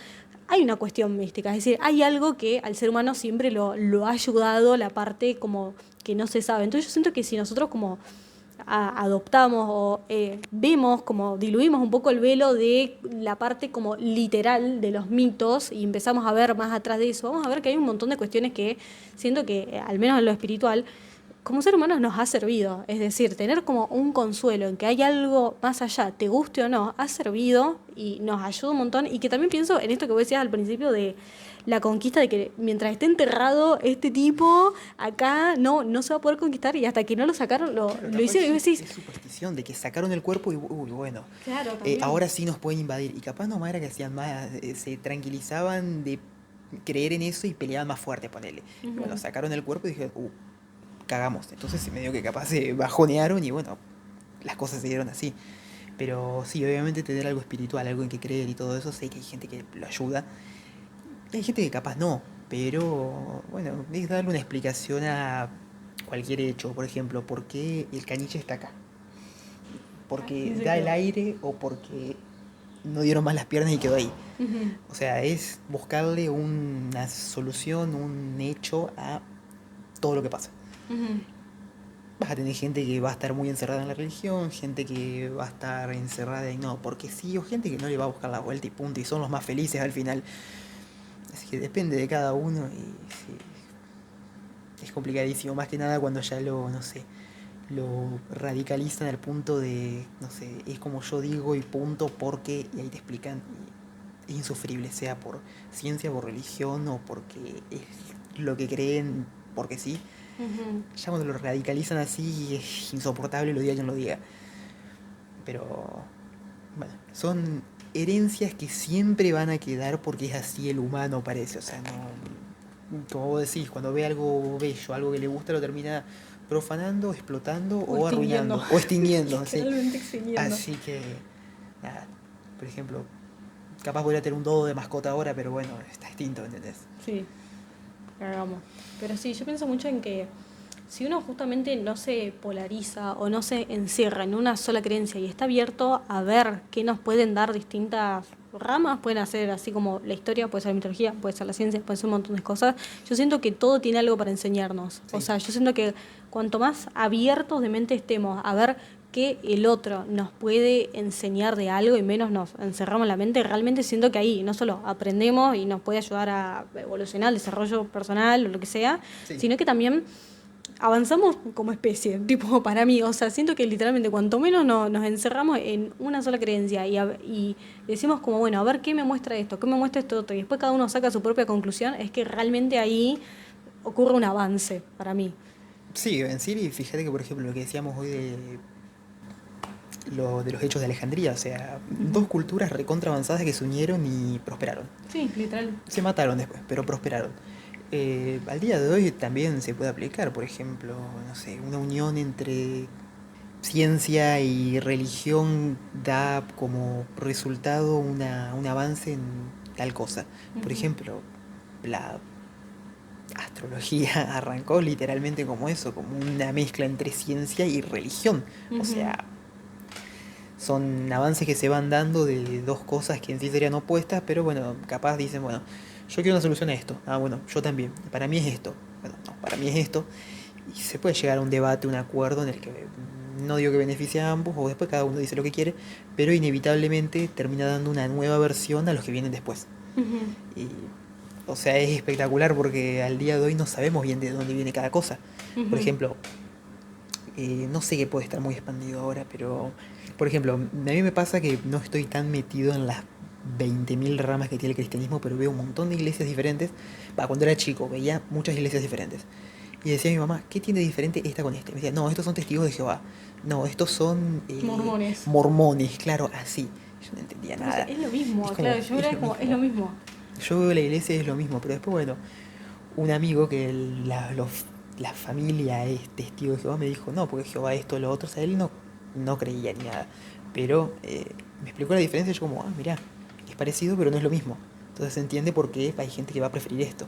hay una cuestión mística, es decir, hay algo que al ser humano siempre lo ha ayudado, la parte como que no se sabe. Entonces yo siento que si nosotros como adoptamos o vemos, como diluimos un poco el velo de la parte como literal de los mitos y empezamos a ver más atrás de eso, vamos a ver que hay un montón de cuestiones que siento que, al menos en lo espiritual, como ser humanos nos ha servido. Es decir, tener como un consuelo en que hay algo más allá, te guste o no, ha servido y nos ayuda un montón. Y que también pienso en esto que vos decías al principio de la conquista, de que mientras esté enterrado este tipo, acá no se va a poder conquistar, y hasta que no lo sacaron, lo hicieron. Y vos decís, es superstición de que sacaron el cuerpo y bueno, claro, ahora sí nos pueden invadir. Y capaz no era que hacían más, se tranquilizaban de creer en eso y peleaban más fuerte, ponele. Y bueno, sacaron el cuerpo y dijeron, cagamos. Entonces medio que capaz se bajonearon y bueno, las cosas se dieron así. Pero sí, obviamente tener algo espiritual, algo en que creer y todo eso, sé que hay gente que lo ayuda. Hay gente que capaz no, pero bueno, es darle una explicación a cualquier hecho. Por ejemplo, ¿por qué el caniche está acá? ¿Porque da el aire o porque no dieron más las piernas y quedó ahí? O sea, es buscarle una solución, un hecho a todo lo que pasa. Vas a tener gente que va a estar muy encerrada en la religión, gente que va a estar encerrada en no, porque sí, o gente que no le va a buscar la vuelta y punto, y son los más felices al final. Así que depende de cada uno y sí, es complicadísimo, más que nada cuando ya no sé, lo radicalizan al punto de, no sé, es como yo digo y punto, porque, y ahí te explican, es insufrible, sea por ciencia, por religión o porque es lo que creen, porque sí. Ya cuando lo radicalizan así es insoportable, lo diga quien lo diga. Pero bueno, son herencias que siempre van a quedar porque es así el humano, parece. O sea, no, como vos decís, cuando ve algo bello, algo que le gusta, lo termina profanando, explotando o arruinando o extinguiendo. ¿Sí? Así que nada, por ejemplo, capaz voy a tener un dodo de mascota ahora, pero bueno, está extinto, ¿entendés? Sí, hagamos. Pero sí, yo pienso mucho en que si uno justamente no se polariza o no se encierra en una sola creencia y está abierto a ver qué nos pueden dar distintas ramas, pueden hacer así como la historia, puede ser la mitología, puede ser la ciencia, puede ser un montón de cosas, yo siento que todo tiene algo para enseñarnos. Sí. O sea, yo siento que cuanto más abiertos de mente estemos a ver qué el otro nos puede enseñar de algo y menos nos encerramos en la mente, realmente siento que ahí no solo aprendemos y nos puede ayudar a evolucionar, el desarrollo personal o lo que sea, sí, sino que también avanzamos como especie, tipo, para mí. O sea, siento que literalmente cuanto menos nos encerramos en una sola creencia y decimos como, bueno, a ver qué me muestra esto, qué me muestra esto otro, y después cada uno saca su propia conclusión, es que realmente ahí ocurre un avance para mí. Sí, en sí, fíjate que por ejemplo lo que decíamos hoy de lo de los hechos de Alejandría, o sea, dos culturas recontra avanzadas que se unieron y prosperaron. Sí, literal. Se mataron después, pero prosperaron. Al día de hoy también se puede aplicar, por ejemplo, no sé, una unión entre ciencia y religión da como resultado un avance en tal cosa. Por ejemplo, la astrología arrancó literalmente como eso, como una mezcla entre ciencia y religión. O sea, son avances que se van dando de dos cosas que en sí serían opuestas, pero bueno, capaz dicen, bueno, yo quiero una solución a esto. Ah, bueno, yo también. Para mí es esto. Bueno, no, para mí es esto. Y se puede llegar a un debate, un acuerdo en el que no digo que beneficie a ambos, o después cada uno dice lo que quiere, pero inevitablemente termina dando una nueva versión a los que vienen después. Y, o sea, es espectacular porque al día de hoy no sabemos bien de dónde viene cada cosa. Por ejemplo, no sé qué puede estar muy expandido ahora, pero por ejemplo, a mí me pasa que no estoy tan metido en las 20.000 ramas que tiene el cristianismo, pero veo un montón de iglesias diferentes. Cuando era chico veía muchas iglesias diferentes. Y decía a mi mamá, ¿qué tiene diferente esta con este? Me decía, no, estos son testigos de Jehová. No, estos son Mormones. mormones, claro, así. Yo no entendía O nada. sea, es lo mismo, Es como, claro, yo era como, es lo mismo. Yo veo la iglesia y es lo mismo, pero después, bueno, un amigo que la familia es testigo de Jehová me dijo, no, porque Jehová esto, lo otro, o sea, él no creía ni nada. Pero me explicó la diferencia y yo como, ah, mirá, es parecido, pero no es lo mismo. Entonces se entiende por qué hay gente que va a preferir esto.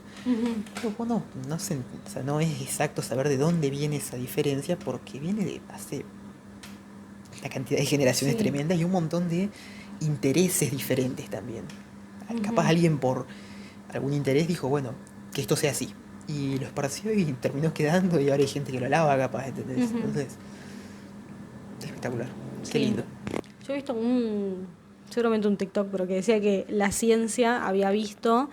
Pero bueno, o sea, no es exacto saber de dónde viene esa diferencia porque viene de hace la cantidad de generaciones tremendas y un montón de intereses diferentes también. Capaz alguien por algún interés dijo, bueno, que esto sea así. Y lo esparció y terminó quedando y ahora hay gente que lo alaba capaz, ¿entendés? Entonces, espectacular. Qué lindo. Yo he visto seguramente un TikTok, pero que decía que la ciencia había visto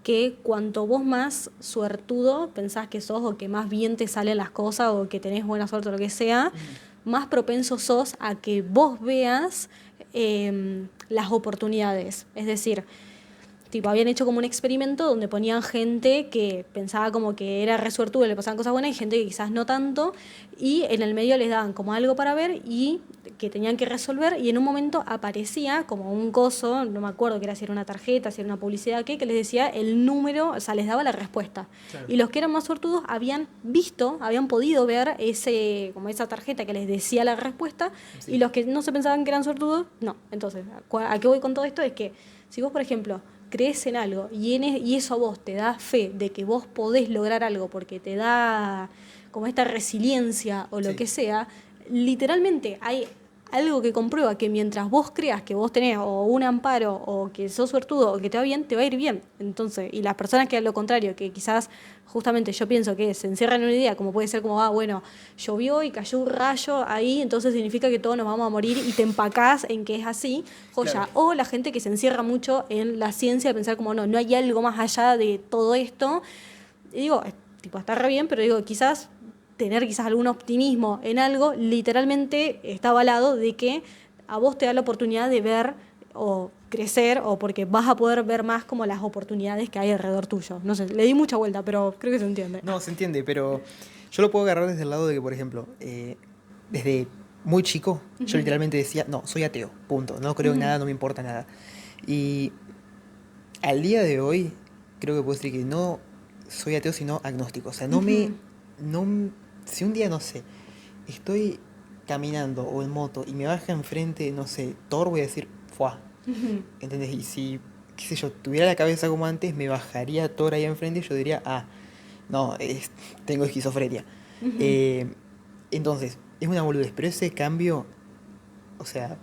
que cuanto vos más suertudo pensás que sos o que más bien te salen las cosas o que tenés buena suerte o lo que sea, más propenso sos a que vos veas las oportunidades. Es decir, tipo, habían hecho como un experimento donde ponían gente que pensaba como que era re suertudo, le pasaban cosas buenas, y gente que quizás no tanto, y en el medio les daban como algo para ver y que tenían que resolver, y en un momento aparecía como un coso, no me acuerdo que era si era una tarjeta, si era una publicidad, que les decía el número, o sea, les daba la respuesta. Claro. Y los que eran más suertudos habían podido ver como esa tarjeta que les decía la respuesta, y los que no se pensaban que eran suertudos, no. Entonces, ¿a qué voy con todo esto? Es que si vos, por ejemplo, crees en algo y eso a vos te da fe de que vos podés lograr algo porque te da como esta resiliencia o lo que sea, literalmente hay algo que comprueba que mientras vos creas que vos tenés o un amparo o que sos suertudo o que te va bien, te va a ir bien. Entonces, y las personas que a lo contrario, que quizás justamente yo pienso que se encierran en una idea, como puede ser como, bueno, llovió y cayó un rayo ahí, entonces significa que todos nos vamos a morir y te empacás en que es así, joya. Claro. O la gente que se encierra mucho en la ciencia de pensar como, no hay algo más allá de todo esto. Y digo, tipo, está re bien, pero digo, quizás tener algún optimismo en algo, literalmente está avalado de que a vos te da la oportunidad de ver o crecer o porque vas a poder ver más como las oportunidades que hay alrededor tuyo. No sé, le di mucha vuelta, pero creo que se entiende. No, se entiende, pero yo lo puedo agarrar desde el lado de que, por ejemplo, desde muy chico, yo literalmente decía, no, soy ateo, punto, no creo en nada, no me importa nada. Y al día de hoy, creo que puedo decir que no soy ateo, sino agnóstico. O sea, si un día, no sé, estoy caminando o en moto y me baja enfrente, no sé, Thor, voy a decir, ¡fuah! ¿Entendés? Y si, qué sé yo, tuviera la cabeza como antes, me bajaría Thor ahí enfrente y yo diría, no, tengo esquizofrenia. Entonces, es una boludez, pero ese cambio, o sea,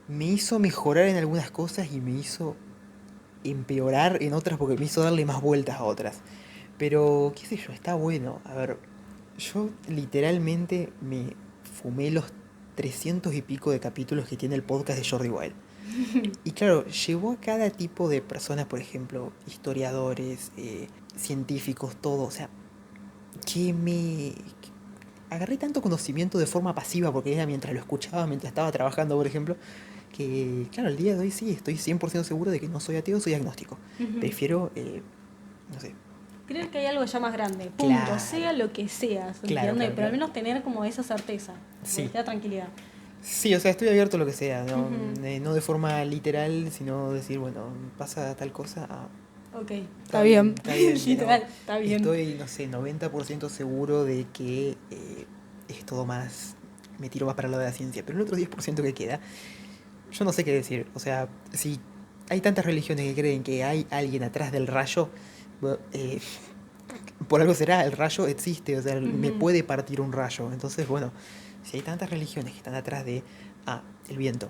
me hizo mejorar en algunas cosas y me hizo empeorar en otras porque me hizo darle más vueltas a otras. Pero, qué sé yo, está bueno. A ver, yo literalmente me fumé los 300 y pico de capítulos que tiene el podcast de Jordi Wild. Y claro, llevó a cada tipo de personas, por ejemplo, historiadores, científicos, todo. O sea, que agarré tanto conocimiento de forma pasiva, porque era mientras lo escuchaba, mientras estaba trabajando, por ejemplo, que claro, el día de hoy sí, estoy 100% seguro de que no soy ateo, soy agnóstico. Prefiero, no sé, Creer que hay algo ya más grande, punto, Claro. sea lo que sea, ¿se Claro, entiende? claro, Pero al claro. menos tener como esa certeza, Sí. esa tranquilidad. Sí, o sea, estoy abierto a lo que sea, ¿no? Ujú. No de forma literal, sino decir, bueno, pasa tal cosa, Ok, está está bien, bien, está bien, pero literal, está bien. estoy, no sé, 90% seguro de que es todo más, me tiro más para el lado de la ciencia, pero el otro 10% que queda, yo no sé qué decir, o sea, si hay tantas religiones que creen que hay alguien atrás del rayo, bueno, por algo será, el rayo existe, o sea, me Ujú. puede partir un rayo, entonces, bueno, si hay tantas religiones que están atrás de, el viento,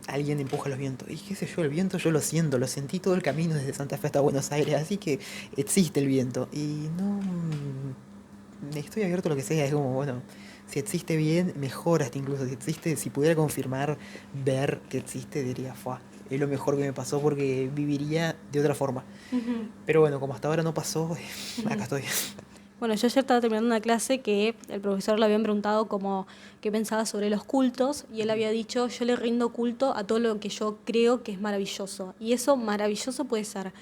alguien empuja los vientos. Y qué sé yo, el viento yo lo siento, lo sentí todo el camino desde Santa Fe hasta Buenos Aires, así que existe el viento. Y no, estoy abierto a lo que sea, es como, bueno, si existe bien, mejor hasta incluso. Si existe, si pudiera confirmar, ver que existe, diría, fue, es lo mejor que me pasó porque viviría de otra forma. Ujú. Pero bueno, como hasta ahora no pasó, acá Ujú. estoy. Bueno, yo ayer estaba terminando una clase que el profesor le habían preguntado como qué pensaba sobre los cultos y él había dicho, yo le rindo culto a todo lo que yo creo que es maravilloso. Y eso maravilloso puede ser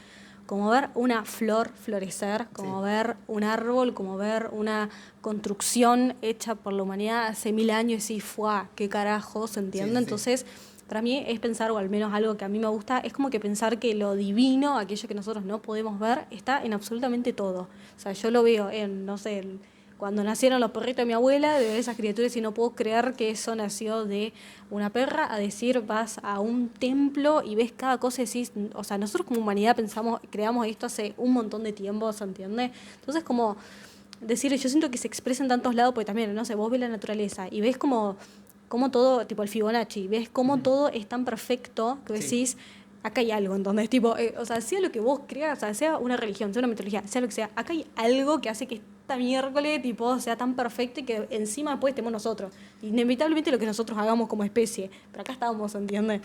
como ver una flor florecer, Sí, como ver un árbol, como ver una construcción hecha por la humanidad hace 1000 años y decís, ¡fua! ¿Qué carajo? ¿Se sí, entiende? sí, sí. Entonces, para mí es pensar, o al menos algo que a mí me gusta, es como que pensar que lo divino, aquello que nosotros no podemos ver, está en absolutamente todo. O sea, yo lo veo en, no sé, cuando nacieron los perritos de mi abuela, de ver esas criaturas y no puedo creer que eso nació de una perra, a decir, vas a un templo y ves cada cosa y decís, o sea, nosotros como humanidad pensamos, creamos esto hace un montón de tiempo, ¿se entiende? Entonces como decir, yo siento que se expresa en tantos lados, porque también, no sé, vos ves la naturaleza y ves como todo, tipo el Fibonacci, ves cómo Ujú. todo es tan perfecto que Sí. decís, acá hay algo, entonces, tipo, o sea, sea lo que vos creas, o sea, sea una religión, sea una mitología, sea lo que sea, acá hay algo que hace que esta miércoles, tipo, sea tan perfecto y que encima después estemos nosotros. Inevitablemente lo que nosotros hagamos como especie, pero acá estamos, ¿entiendes?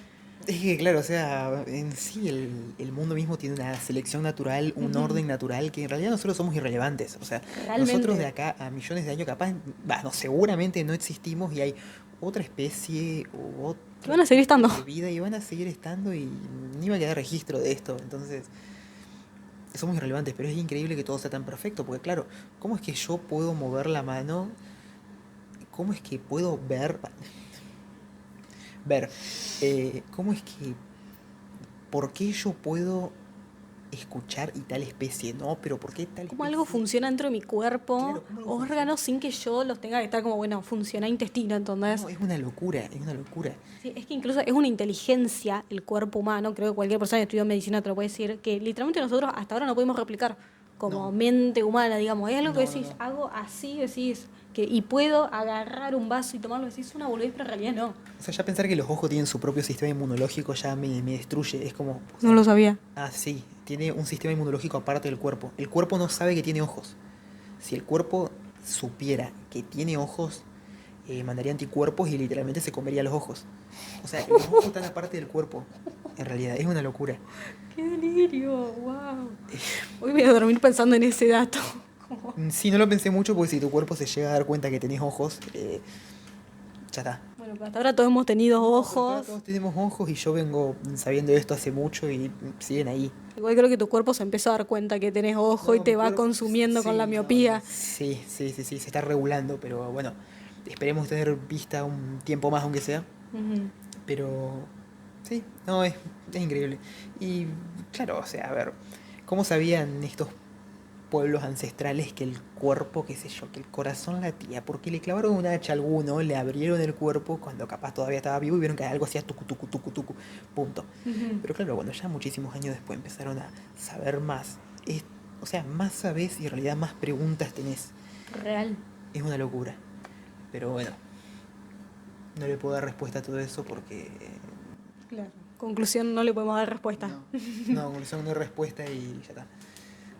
Es que, claro, o sea, en sí el mundo mismo tiene una selección natural, un Ujú. orden natural, que en realidad nosotros somos irrelevantes. O sea, nosotros de Realmente. acá a millones de años capaz, no, seguramente no existimos y hay otra especie u Que otro van a seguir tipo estando. de vida y van a seguir estando y ni va a quedar registro de esto. Entonces, somos irrelevantes, pero es increíble que todo sea tan perfecto, porque claro, ¿cómo es que yo puedo mover la mano? ¿Cómo es que puedo ver, cómo es que, por qué yo puedo escuchar y tal especie, ¿no? Pero ¿por qué tal Cómo algo especie? funciona dentro de mi cuerpo, Claro, ¿cómo algo funciona? órganos sin que yo los tenga que estar como, bueno, funciona intestino, entonces. No, es una locura, es una locura. Sí, es que incluso es una inteligencia el cuerpo humano, creo que cualquier persona que estudió medicina te lo puede decir, que literalmente nosotros hasta ahora no podemos replicar No, como mente humana, digamos. Es algo que no, no, decís, no. hago así, decís, que, y puedo agarrar un vaso y tomarlo, decís una boludez, pero en realidad no. O sea, ya pensar que los ojos tienen su propio sistema inmunológico ya me destruye. Es como, o No sea, lo sabía. sí, tiene un sistema inmunológico aparte del cuerpo. El cuerpo no sabe que tiene ojos. Si el cuerpo supiera que tiene ojos, mandaría anticuerpos y literalmente se comería los ojos. O sea, los ojos están aparte del cuerpo. En realidad, es una locura. ¡Qué delirio! ¡Wow! Hoy voy a dormir pensando en ese dato. Como, Sí, no lo pensé mucho porque si tu cuerpo se llega a dar cuenta que tenés ojos, ya está. bueno, pero hasta ahora todos hemos tenido No, pero ahora ojos. todos tenemos ojos y yo vengo sabiendo esto hace mucho y siguen ahí. Igual creo que tu cuerpo se empezó a dar cuenta que tenés ojo y No, te mi va cuerpo, consumiendo con la sí, no, no, miopía. sí, sí, sí, sí, se está regulando, pero bueno, esperemos tener vista un tiempo más aunque sea. Ujú. Pero sí, no, es increíble. Y claro, o sea, a ver, ¿cómo sabían estos pueblos ancestrales que el cuerpo, qué sé yo, que el corazón latía? Porque le clavaron un hacha a alguno, le abrieron el cuerpo cuando capaz todavía estaba vivo y vieron que algo hacía tucu, tucu, tucu, tucu, punto. Ujú. Pero claro, bueno, ya muchísimos años después empezaron a saber más. O sea, más sabes y en realidad más preguntas tenés. Real. Es una locura. Pero bueno, no le puedo dar respuesta a todo eso porque Claro. Conclusión, no le podemos dar respuesta. no, no, como son una respuesta y ya está.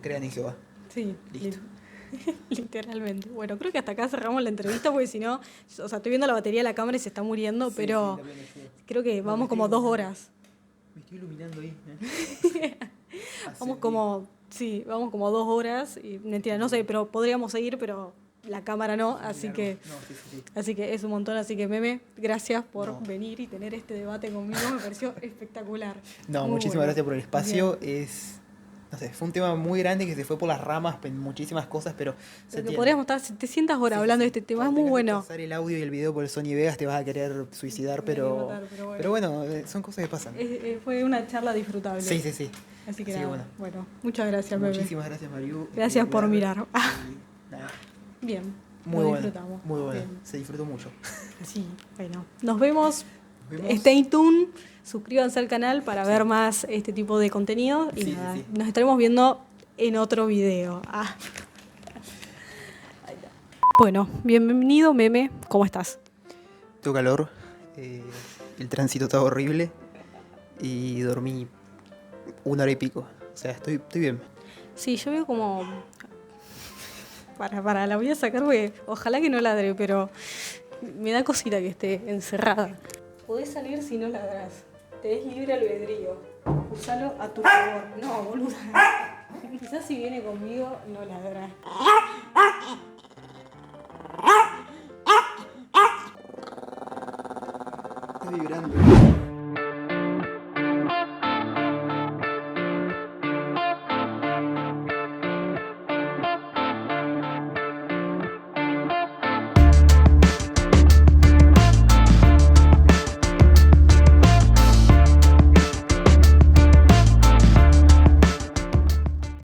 Crean en Jehová. Sí, Listo. literalmente. Bueno, creo que hasta acá cerramos la entrevista porque si no, o sea, estoy viendo la batería de la cámara y se está muriendo, Sí, sí, pero la plena ayuda. creo que No, me vamos estoy como 2 iluminando. horas. Me estoy iluminando ahí. Vamos Ascendí. como, sí, vamos como 2 horas y mentira, no sé, pero podríamos seguir, pero la cámara no, Es muy así largo. que No, sí, sí, sí. es un montón, así que Meme, gracias por No. venir y tener este debate conmigo, me pareció espectacular. No, Muy muchísimas bueno. gracias por el Bien. espacio. Es no sé, fue un tema muy grande que se fue por las ramas en muchísimas cosas, pero se Porque entiende. podríamos estar 700 horas hablando de este tema, es Cuando muy tengas que bueno. pasar el audio y el video por el Sony Vegas te vas a querer suicidar, Me voy a pero, matar, pero bueno. pero bueno, son cosas que pasan. Fue una charla disfrutable. Sí, sí, sí. Así que Así que nada, bueno, muchas gracias, bebé. Muchísimas gracias, Mariu. Gracias por Cuidar. mirar. Y nada, Bien, muy lo bueno. disfrutamos. Muy bueno. Bien. Se disfrutó mucho. Sí, bueno, nos vemos. Nos vemos. Stay tuned, suscríbanse al canal para ver más este tipo de contenido y Sí, sí, nada, sí. nos estaremos viendo en otro video. Ah. Ahí está. Bueno, bienvenido, meme, ¿cómo estás? Tengo calor. El tránsito estaba horrible. Y dormí 1 hora y pico. O sea, estoy bien. Sí, yo veo como... Para, la voy a sacar porque ojalá que no ladre, pero me da cosita que esté encerrada. Podés salir si no ladrás. Tenés libre albedrío. Usalo a tu favor. No, boluda. Quizás si viene conmigo, no ladra. Está vibrando.